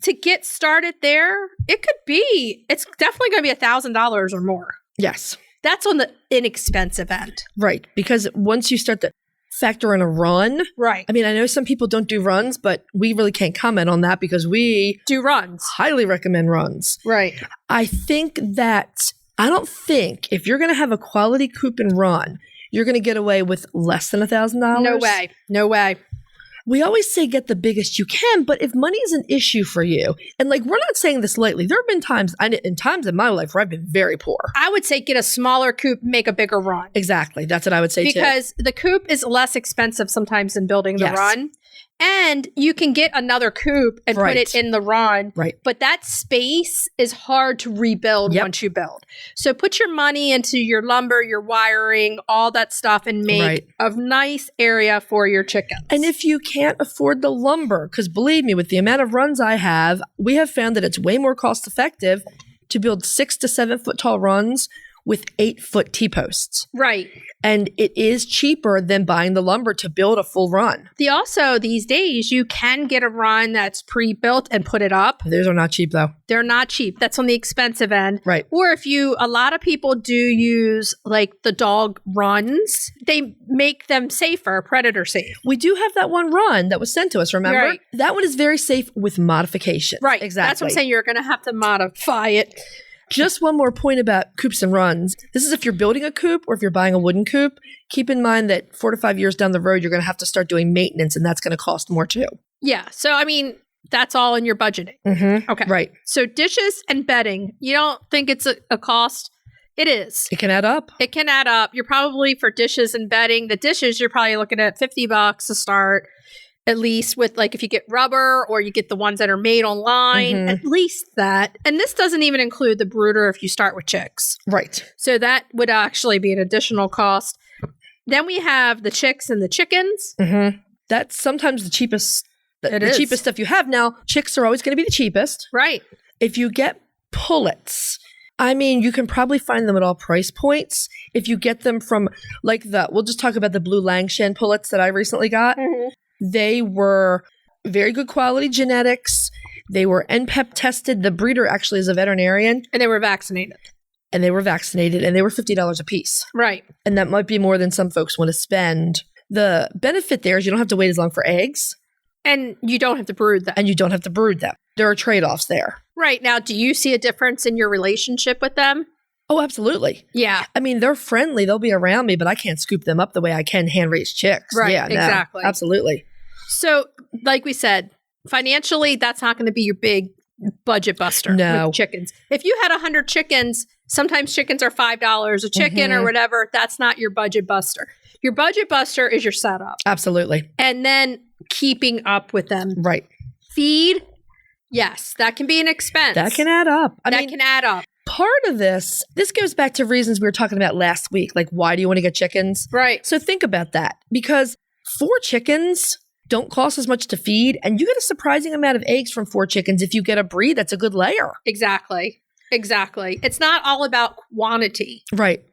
Speaker 2: to get started there, it's definitely going to be $1,000 or more.
Speaker 3: Yes.
Speaker 2: That's on the inexpensive end.
Speaker 3: Right. Because once you start to factor in a run.
Speaker 2: Right.
Speaker 3: I mean, I know some people don't do runs, but we really can't comment on that because we
Speaker 2: do runs.
Speaker 3: Highly recommend runs.
Speaker 2: Right.
Speaker 3: I don't think if you're going to have a quality coop and run, you're going to get away with less than $1,000.
Speaker 2: No way. No way.
Speaker 3: We always say get the biggest you can, but if money is an issue for you, and like we're not saying this lightly, there have been times in my life where I've been very poor.
Speaker 2: I would say get a smaller coop, make a bigger run.
Speaker 3: Exactly. That's what I would say too.
Speaker 2: Because the coop is less expensive sometimes than building the run. And you can get another coop and put it in the run.
Speaker 3: Right.
Speaker 2: But that space is hard to rebuild once you build. So put your money into your lumber, your wiring, all that stuff, and make a nice area for your chickens.
Speaker 3: And if you can't afford the lumber, because believe me, with the amount of runs I have, we have found that it's way more cost effective to build 6 to 7 foot tall runs with 8 foot T-posts.
Speaker 2: Right.
Speaker 3: And it is cheaper than buying the lumber to build a full run.
Speaker 2: Also, these days, you can get a run that's pre-built and put it up.
Speaker 3: Those are not cheap, though.
Speaker 2: They're not cheap. That's on the expensive end.
Speaker 3: Right.
Speaker 2: Or a lot of people do use like the dog runs. They make them safer, predator safe.
Speaker 3: We do have that one run that was sent to us, remember?
Speaker 2: Right.
Speaker 3: That one is very safe with modification.
Speaker 2: Right.
Speaker 3: Exactly.
Speaker 2: That's what I'm saying. You're going to have to modify it.
Speaker 3: Just one more point about coops and runs. This is if you're building a coop or if you're buying a wooden coop. Keep in mind that 4 to 5 years down the road, you're going to have to start doing maintenance, and that's going to cost more too.
Speaker 2: Yeah. So, I mean, that's all in your budgeting.
Speaker 3: Mm-hmm.
Speaker 2: Okay.
Speaker 3: Right.
Speaker 2: So dishes and bedding, you don't think it's a cost? It is.
Speaker 3: It can add up.
Speaker 2: It can add up. You're probably for dishes and bedding. The dishes, you're probably looking at $50 to start. At least with like if you get rubber or you get the ones that are made online, at least that. And this doesn't even include the brooder if you start with chicks.
Speaker 3: Right.
Speaker 2: So that would actually be an additional cost. Then we have the chicks and the chickens.
Speaker 3: Mm-hmm. That's sometimes the cheapest. The cheapest stuff you have. Now, chicks are always going to be the cheapest.
Speaker 2: Right.
Speaker 3: If you get pullets, I mean, you can probably find them at all price points. If you get them from we'll just talk about the blue Langshan pullets that I recently got. Mm-hmm. They were very good quality genetics. They were NPEP tested. The breeder actually is a veterinarian.
Speaker 2: And they were vaccinated.
Speaker 3: And they were $50 a piece.
Speaker 2: Right.
Speaker 3: And that might be more than some folks want to spend. The benefit there is you don't have to wait as long for eggs.
Speaker 2: And you don't have to brood them.
Speaker 3: There are trade-offs there.
Speaker 2: Right. Now, do you see a difference in your relationship with them?
Speaker 3: Oh, absolutely.
Speaker 2: Yeah.
Speaker 3: I mean, they're friendly. They'll be around me, but I can't scoop them up the way I can hand-raised chicks.
Speaker 2: Right.
Speaker 3: Yeah,
Speaker 2: exactly.
Speaker 3: No, absolutely.
Speaker 2: So, like we said, financially, that's not going to be your big budget buster with chickens. If you had 100 chickens, sometimes chickens are $5 a chicken or whatever. That's not your budget buster. Your budget buster is your setup.
Speaker 3: Absolutely.
Speaker 2: And then keeping up with them.
Speaker 3: Right.
Speaker 2: Feed, yes, that can be an expense.
Speaker 3: That can add up.
Speaker 2: I mean, can add up.
Speaker 3: Part of this goes back to reasons we were talking about last week. Like, why do you want to get chickens?
Speaker 2: Right.
Speaker 3: So think about that. Because 4 chickens don't cost as much to feed, and you get a surprising amount of eggs from 4 chickens if you get a breed that's a good layer.
Speaker 2: Exactly. It's not all about quantity.
Speaker 3: Right.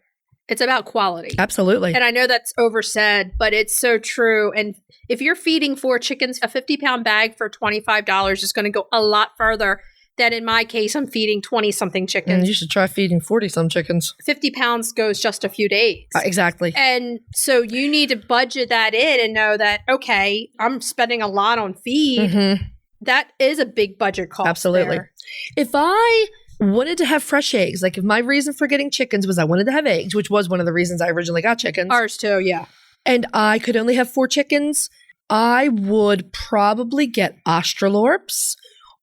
Speaker 2: It's about quality.
Speaker 3: Absolutely.
Speaker 2: And I know that's oversaid, but it's so true. And if you're feeding 4 chickens, a 50-pound bag for $25 is going to go a lot further than in my case, I'm feeding 20-something chickens.
Speaker 3: And you should try feeding 40-some chickens.
Speaker 2: 50 pounds goes just a few days.
Speaker 3: Exactly.
Speaker 2: And so you need to budget that in and know that, okay, I'm spending a lot on feed. Mm-hmm. That is a big budget cost.
Speaker 3: Absolutely.
Speaker 2: There.
Speaker 3: If I wanted to have fresh eggs, like if my reason for getting chickens was I wanted to have eggs, which was one of the reasons I originally got chickens.
Speaker 2: Ours too, yeah.
Speaker 3: And I could only have 4 chickens, I would probably get Australorps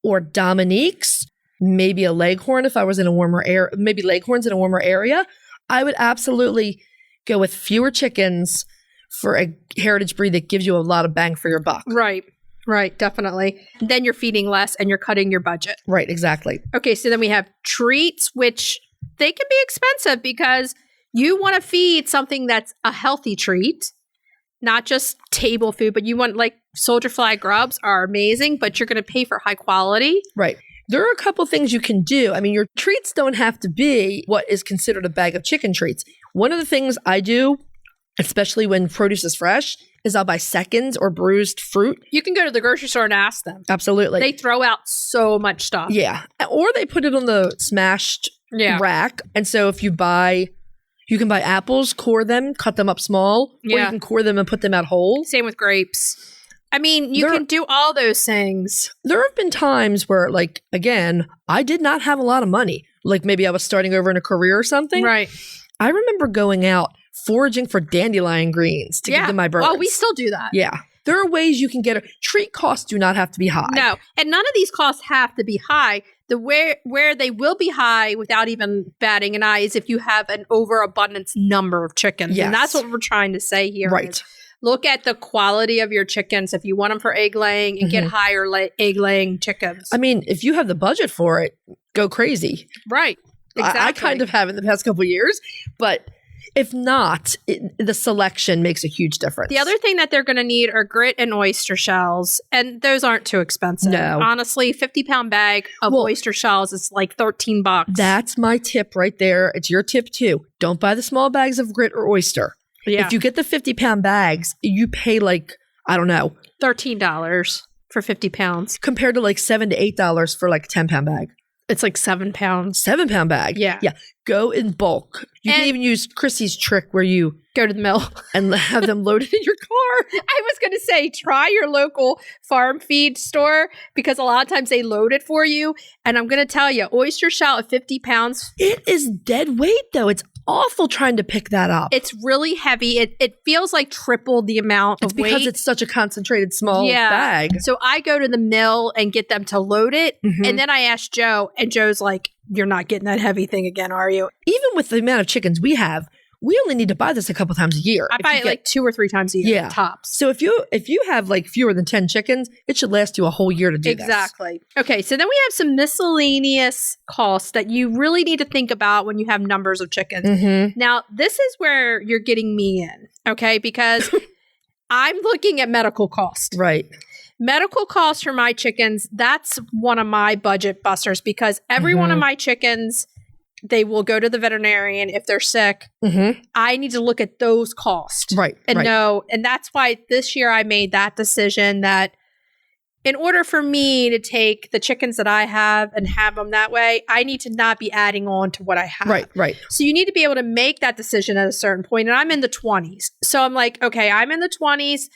Speaker 3: or Dominiques, maybe a Leghorn if I was in a warmer area, maybe Leghorns in a warmer area. I would absolutely go with fewer chickens for a heritage breed that gives you a lot of bang for your buck.
Speaker 2: Right, definitely. Then you're feeding less and you're cutting your budget.
Speaker 3: Right, exactly.
Speaker 2: Okay, so then we have treats, which they can be expensive because you want to feed something that's a healthy treat, not just table food, but you want, like, soldier fly grubs are amazing, but you're going to pay for high quality.
Speaker 3: Right. There are a couple things you can do. I mean, your treats don't have to be what is considered a bag of chicken treats. One of the things I do, especially when produce is fresh, is I'll buy seconds or bruised fruit.
Speaker 2: You can go to the grocery store and ask them.
Speaker 3: Absolutely.
Speaker 2: They throw out so much stuff.
Speaker 3: Yeah. Or they put it on the smashed rack. And so if you can buy apples, core them, cut them up small, or you can core them and put them out whole.
Speaker 2: Same with grapes. I mean, you can do all those things.
Speaker 3: There have been times where, like, again, I did not have a lot of money. Like maybe I was starting over in a career or something.
Speaker 2: Right.
Speaker 3: I remember going out foraging for dandelion greens to give to my birds.
Speaker 2: Oh, we still do that.
Speaker 3: Yeah. There are ways you can get treat costs do not have to be high.
Speaker 2: No. And none of these costs have to be high. Where they will be high without even batting an eye is if you have an overabundance number of chickens.
Speaker 3: Yes.
Speaker 2: And that's what we're trying to say here.
Speaker 3: Right.
Speaker 2: Look at the quality of your chickens. If you want them for egg laying and get higher egg laying chickens.
Speaker 3: I mean, if you have the budget for it, go crazy.
Speaker 2: Right. Exactly.
Speaker 3: I kind of have in the past couple of years, but if not, the selection makes a huge difference.
Speaker 2: The other thing that they're going to need are grit and oyster shells, and those aren't too expensive.
Speaker 3: No.
Speaker 2: Honestly, 50-pound bag of oyster shells is like $13.
Speaker 3: That's my tip right there. It's your tip too. Don't buy the small bags of grit or oyster.
Speaker 2: Yeah.
Speaker 3: If you get the 50-pound bags, you pay like, I don't know,
Speaker 2: $13 for 50 pounds.
Speaker 3: Compared to like $7 to $8 for like a 10-pound bag.
Speaker 2: It's like 7 pounds.
Speaker 3: 7-pound bag.
Speaker 2: Yeah.
Speaker 3: Yeah. Go in bulk. You can even use Chrissy's trick where you
Speaker 2: go to the mill
Speaker 3: and have them loaded in your car.
Speaker 2: I was going to say, try your local farm feed store because a lot of times they load it for you. And I'm going to tell you, oyster shell at 50 pounds.
Speaker 3: It is dead weight though. It's awful trying to pick that up.
Speaker 2: It's really heavy. It feels like triple the amount of weight.
Speaker 3: Because it's such a concentrated small bag.
Speaker 2: So I go to the mill and get them to load it. And then I ask Joe, and Joe's like, you're not getting that heavy thing again, are you?
Speaker 3: Even with the amount of chickens we have, we only need to buy this a couple times a year.
Speaker 2: I buy it like 2 or 3 times a year, tops.
Speaker 3: So if you have like fewer than 10 chickens, it should last you a whole year to do this.
Speaker 2: Exactly. Okay, so then we have some miscellaneous costs that you really need to think about when you have numbers of chickens. Now, this is where you're getting me in, okay? Because I'm looking at medical costs.
Speaker 3: Right.
Speaker 2: Medical costs for my chickens, that's one of my budget busters because every one of my chickens, they will go to the veterinarian if they're sick. I need to look at those costs.
Speaker 3: Right.
Speaker 2: And know, and that's why this year I made that decision that in order for me to take the chickens that I have and have them that way, I need to not be adding on to what I have.
Speaker 3: Right.
Speaker 2: So you need to be able to make that decision at a certain point. And I'm in the 20s. So I'm like, okay, I'm in the 20s.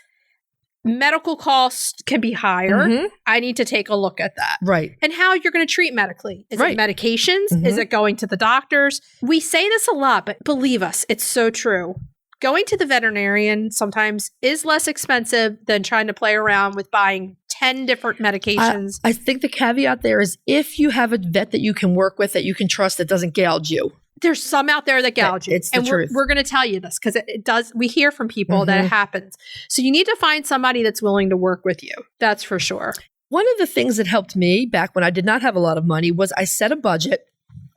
Speaker 2: Medical costs can be higher. I need to take a look at that.
Speaker 3: Right.
Speaker 2: And how you're going to treat medically. Is it medications? Is it going to the doctors? We say this a lot, but believe us, it's so true. Going to the veterinarian sometimes is less expensive than trying to play around with buying 10 different medications.
Speaker 3: I think the caveat there is if you have a vet that you can work with, that you can trust, that doesn't gouge you.
Speaker 2: There's some out there that gouge you.
Speaker 3: It's the truth.
Speaker 2: We're going to tell you this because it does. We hear from people that it happens. So you need to find somebody that's willing to work with you. That's for sure.
Speaker 3: One of the things that helped me back when I did not have a lot of money was I set a budget.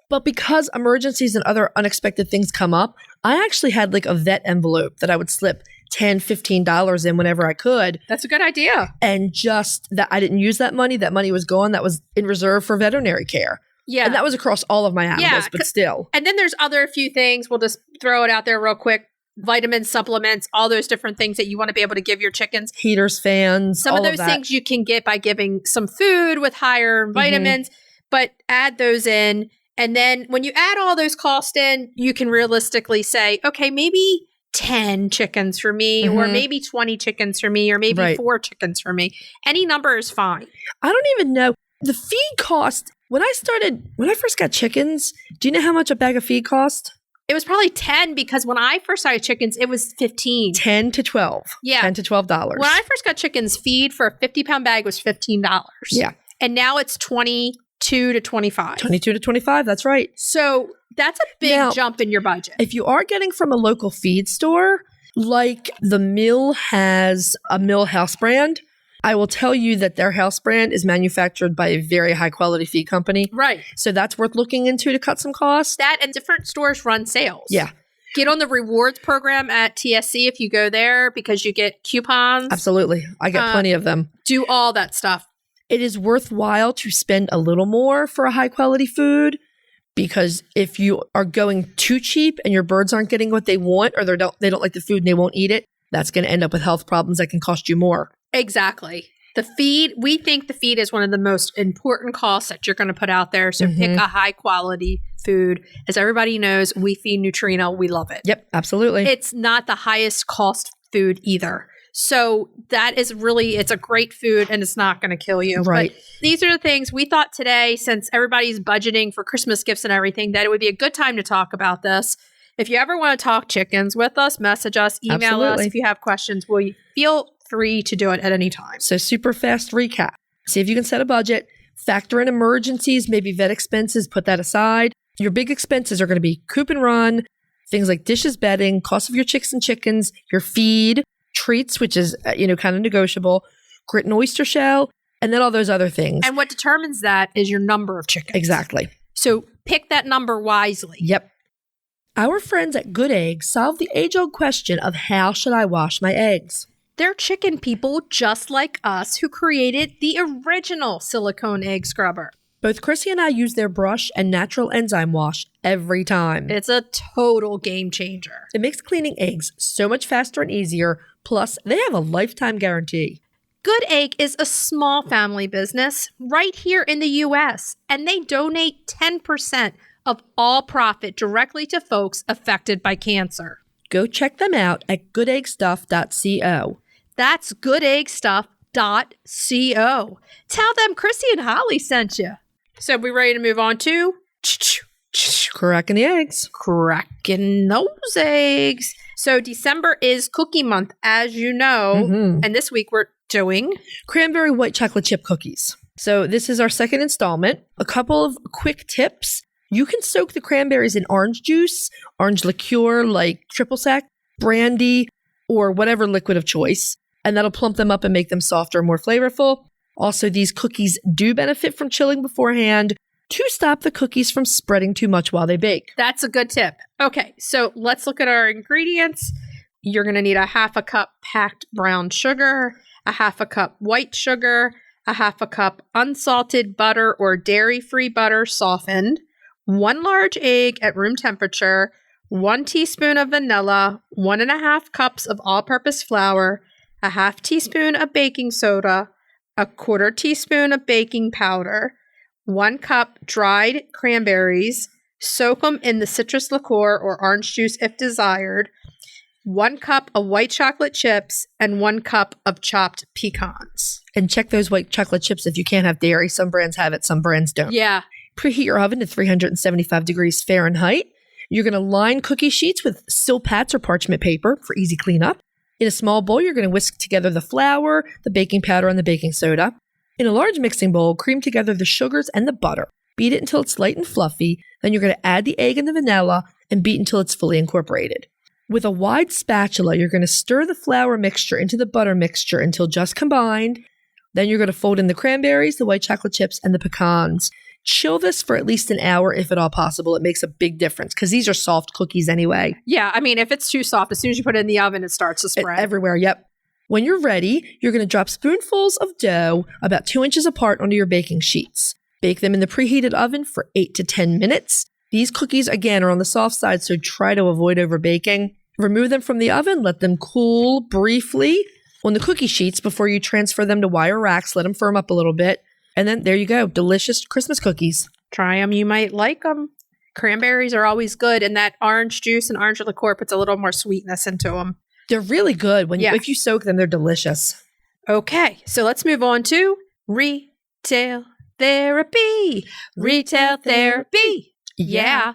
Speaker 3: But because emergencies and other unexpected things come up, I actually had like a vet envelope that I would slip $10, $15 in whenever I could.
Speaker 2: That's a good idea.
Speaker 3: And just that I didn't use that money. That money was gone. That was in reserve for veterinary care.
Speaker 2: Yeah.
Speaker 3: And that was across all of my animals, but still.
Speaker 2: And then there's other few things. We'll just throw it out there real quick. Vitamins, supplements, all those different things that you want to be able to give your chickens.
Speaker 3: Heaters, fans,
Speaker 2: some
Speaker 3: all
Speaker 2: of those things you can get by giving some food with higher vitamins, but add those in. And then when you add all those costs in, you can realistically say, okay, maybe 10 chickens for me, or maybe 20 chickens for me, or maybe 4 chickens for me. Any number is fine.
Speaker 3: I don't even know. The feed cost, when I first got chickens, do you know how much a bag of feed cost?
Speaker 2: It was probably 10 because when I first started chickens, it was 15.
Speaker 3: 10 to 12.
Speaker 2: Yeah.
Speaker 3: $10 to $12.
Speaker 2: When I first got chickens, feed for a 50-pound bag was $15.
Speaker 3: Yeah.
Speaker 2: And now it's 22 to 25.
Speaker 3: 22 to 25, that's right.
Speaker 2: So that's a big jump in your budget.
Speaker 3: If you are getting from a local feed store, like the mill has a mill house brand, I will tell you that their house brand is manufactured by a very high quality feed company.
Speaker 2: Right.
Speaker 3: So that's worth looking into to cut some costs.
Speaker 2: That and different stores run sales.
Speaker 3: Yeah.
Speaker 2: Get on the rewards program at TSC if you go there because you get coupons.
Speaker 3: Absolutely. I get plenty of them.
Speaker 2: Do all that stuff.
Speaker 3: It is worthwhile to spend a little more for a high quality food because if you are going too cheap and your birds aren't getting what they want or they don't like the food and they won't eat it, that's going to end up with health problems that can cost you more.
Speaker 2: Exactly. The feed, we think the feed is one of the most important costs that you're going to put out there. So pick a high quality food. As everybody knows, we feed Neutrino. We love it.
Speaker 3: Yep, absolutely.
Speaker 2: It's not the highest cost food either. So that is really, it's a great food and it's not going to kill you.
Speaker 3: Right.
Speaker 2: But these are the things we thought today, since everybody's budgeting for Christmas gifts and everything, that it would be a good time to talk about this. If you ever want to talk chickens with us, message us, email us. If you have questions, we'll feel free to do it at any time.
Speaker 3: So super fast recap. See if you can set a budget, factor in emergencies, maybe vet expenses, put that aside. Your big expenses are going to be coop and run, things like dishes, bedding, cost of your chicks and chickens, your feed, treats, which is, kind of negotiable, grit and oyster shell, and then all those other things.
Speaker 2: And what determines that is your number of chickens.
Speaker 3: Exactly.
Speaker 2: So pick that number wisely.
Speaker 3: Yep. Our friends at Good Eggs solved the age-old question of how should I wash my eggs?
Speaker 2: They're chicken people just like us who created the original silicone egg scrubber.
Speaker 3: Both Chrissy and I use their brush and natural enzyme wash every time.
Speaker 2: It's a total game changer.
Speaker 3: It makes cleaning eggs so much faster and easier. Plus, they have a lifetime guarantee.
Speaker 2: Good Egg is a small family business right here in the U.S., and they donate 10% of all profit directly to folks affected by cancer.
Speaker 3: Go check them out at goodeggstuff.co.
Speaker 2: That's goodeggstuff.co. Tell them Chrisie&Holly sent you. So we ready to move on to
Speaker 3: cracking the eggs.
Speaker 2: Cracking those eggs. So December is cookie month, as you know, and this week we're doing
Speaker 3: cranberry white chocolate chip cookies. So this is our second installment. A couple of quick tips. You can soak the cranberries in orange juice, orange liqueur like triple sec, brandy, or whatever liquid of choice, and that'll plump them up and make them softer and more flavorful. Also, these cookies do benefit from chilling beforehand to stop the cookies from spreading too much while they bake.
Speaker 2: That's a good tip. Okay, so let's look at our ingredients. You're going to need a half a cup packed brown sugar, a half a cup white sugar, a half a cup unsalted butter or dairy-free butter softened, 1 large egg at room temperature, 1 teaspoon of vanilla, 1.5 cups of all-purpose flour, a half teaspoon of baking soda, a 1/4 teaspoon of baking powder, 1 cup dried cranberries, soak them in the citrus liqueur or orange juice if desired, 1 cup of white chocolate chips, and 1 cup of chopped pecans.
Speaker 3: And check those white chocolate chips if you can't have dairy. Some brands have it, some brands don't.
Speaker 2: Yeah.
Speaker 3: Preheat your oven to 375 degrees Fahrenheit. You're going to line cookie sheets with silpats or parchment paper for easy cleanup. In a small bowl, you're going to whisk together the flour, the baking powder, and the baking soda. In a large mixing bowl, cream together the sugars and the butter. Beat it until it's light and fluffy. Then you're going to add the egg and the vanilla and beat until it's fully incorporated. With a wide spatula, you're going to stir the flour mixture into the butter mixture until just combined. Then you're going to fold in the cranberries, the white chocolate chips, and the pecans. Chill this for at least an hour if at all possible. It makes a big difference because these are soft cookies anyway.
Speaker 2: Yeah, I mean, if it's too soft, as soon as you put it in the oven, it starts to spread.
Speaker 3: Everywhere, yep. When you're ready, you're going to drop spoonfuls of dough about 2 inches apart onto your baking sheets. Bake them in the preheated oven for 8 to 10 minutes. These cookies, again, are on the soft side, so try to avoid overbaking. Remove them from the oven, let them cool briefly on the cookie sheets before you transfer them to wire racks. Let them firm up a little bit. And then there you go. Delicious Christmas cookies.
Speaker 2: Try them. You might like them. Cranberries are always good. And that orange juice and orange liqueur puts a little more sweetness into them.
Speaker 3: They're really good. If you soak them, they're delicious.
Speaker 2: Okay. So let's move on to retail therapy. Retail therapy. Yeah.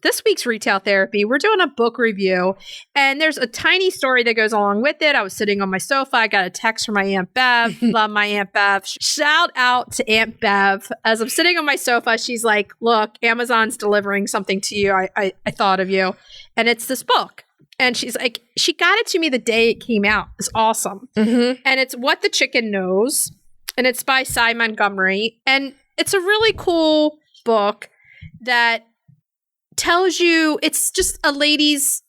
Speaker 2: this week's Retail Therapy, we're doing a book review, and there's a tiny story that goes along with it. I was sitting on my sofa. I got a text from my Aunt Bev. Love my Aunt Bev. Shout out to Aunt Bev. As I'm sitting on my sofa, she's like, look, Amazon's delivering something to you. I thought of you. And it's this book. And she's like, she got it to me the day it came out. It's awesome. And it's What the Chicken Knows. And it's by Cy Montgomery. And it's a really cool book that tells you it's just a lady's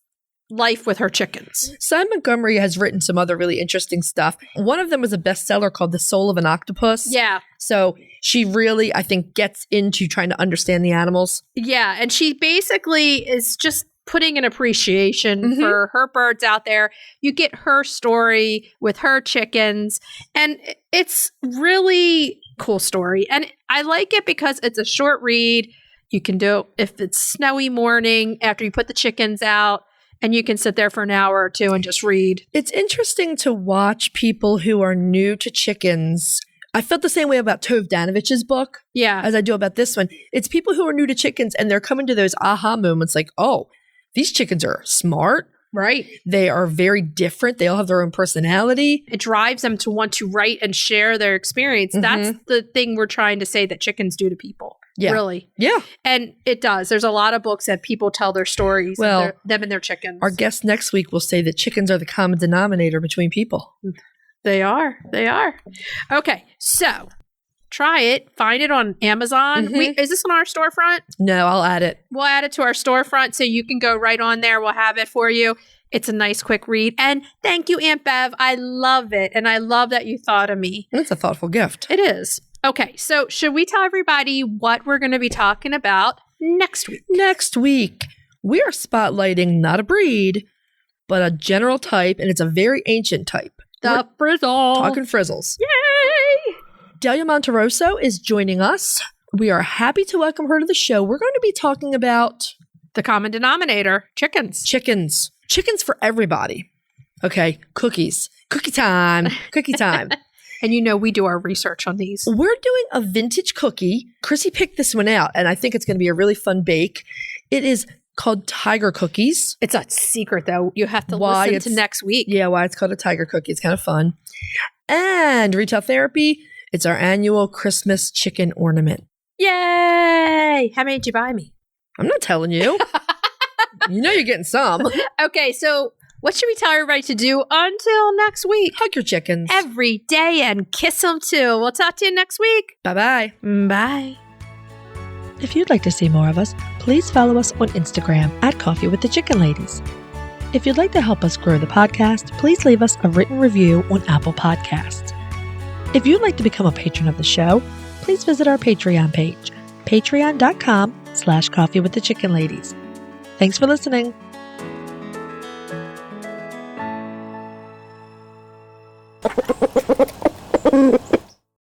Speaker 2: life with her chickens.
Speaker 3: Cy Montgomery has written some other really interesting stuff. One of them was a bestseller called The Soul of an Octopus.
Speaker 2: Yeah.
Speaker 3: So she really, I think, gets into trying to understand the animals.
Speaker 2: Yeah. And she basically is just putting an appreciation for her birds out there. You get her story with her chickens. And it's really cool story. And I like it because it's a short read. You can do it if it's snowy morning after you put the chickens out, and you can sit there for an hour or two and just read.
Speaker 3: It's interesting to watch people who are new to chickens. I felt the same way about Tove Danovich's book as I do about this one. It's people who are new to chickens, and they're coming to those aha moments like, oh, these chickens are smart.
Speaker 2: Right.
Speaker 3: They are very different. They all have their own personality.
Speaker 2: It drives them to want to write and share their experience. That's the thing we're trying to say that chickens do to people.
Speaker 3: Yeah.
Speaker 2: Really.
Speaker 3: Yeah.
Speaker 2: And it does. There's a lot of books that people tell their stories of them and their chickens.
Speaker 3: Our guest next week will say that chickens are the common denominator between people.
Speaker 2: They are. They are. Okay. So try it. Find it on Amazon. Is this on our storefront?
Speaker 3: No, I'll add it.
Speaker 2: We'll add it to our storefront so you can go right on there. We'll have it for you. It's a nice, quick read. And thank you, Aunt Bev. I love it. And I love that you thought of me.
Speaker 3: It's a thoughtful gift.
Speaker 2: It is. Okay. So should we tell everybody what we're going to be talking about next week?
Speaker 3: Next week, we are spotlighting not a breed, but a general type. And it's a very ancient type.
Speaker 2: The frizzle.
Speaker 3: Talking frizzles.
Speaker 2: Yay!
Speaker 3: Delia Monterosso is joining us. We are happy to welcome her to the show. We're going to be talking about
Speaker 2: the common denominator, chickens.
Speaker 3: Chickens. Chickens for everybody. Okay, cookies. Cookie time. Cookie time.
Speaker 2: And you know we do our research on these.
Speaker 3: We're doing a vintage cookie. Chrissy picked this one out, and I think it's going to be a really fun bake. It is called Tiger Cookies.
Speaker 2: It's a secret, though. You have to listen to next week.
Speaker 3: Yeah, why it's called a Tiger Cookie. It's kind of fun. And Retail Therapy, it's our annual Christmas chicken ornament.
Speaker 2: Yay! How many did you buy me?
Speaker 3: I'm not telling you. You know you're getting some.
Speaker 2: Okay, so what should we tell everybody to do until next week?
Speaker 3: Hug your chickens.
Speaker 2: Every day and kiss them too. We'll talk to you next week.
Speaker 3: Bye-bye.
Speaker 2: Bye.
Speaker 3: If you'd like to see more of us, please follow us on Instagram at Coffee with the Chicken Ladies. If you'd like to help us grow the podcast, please leave us a written review on Apple Podcasts. If you'd like to become a patron of the show, please visit our Patreon page, patreon.com/Coffee with the Chicken Ladies. Thanks for listening.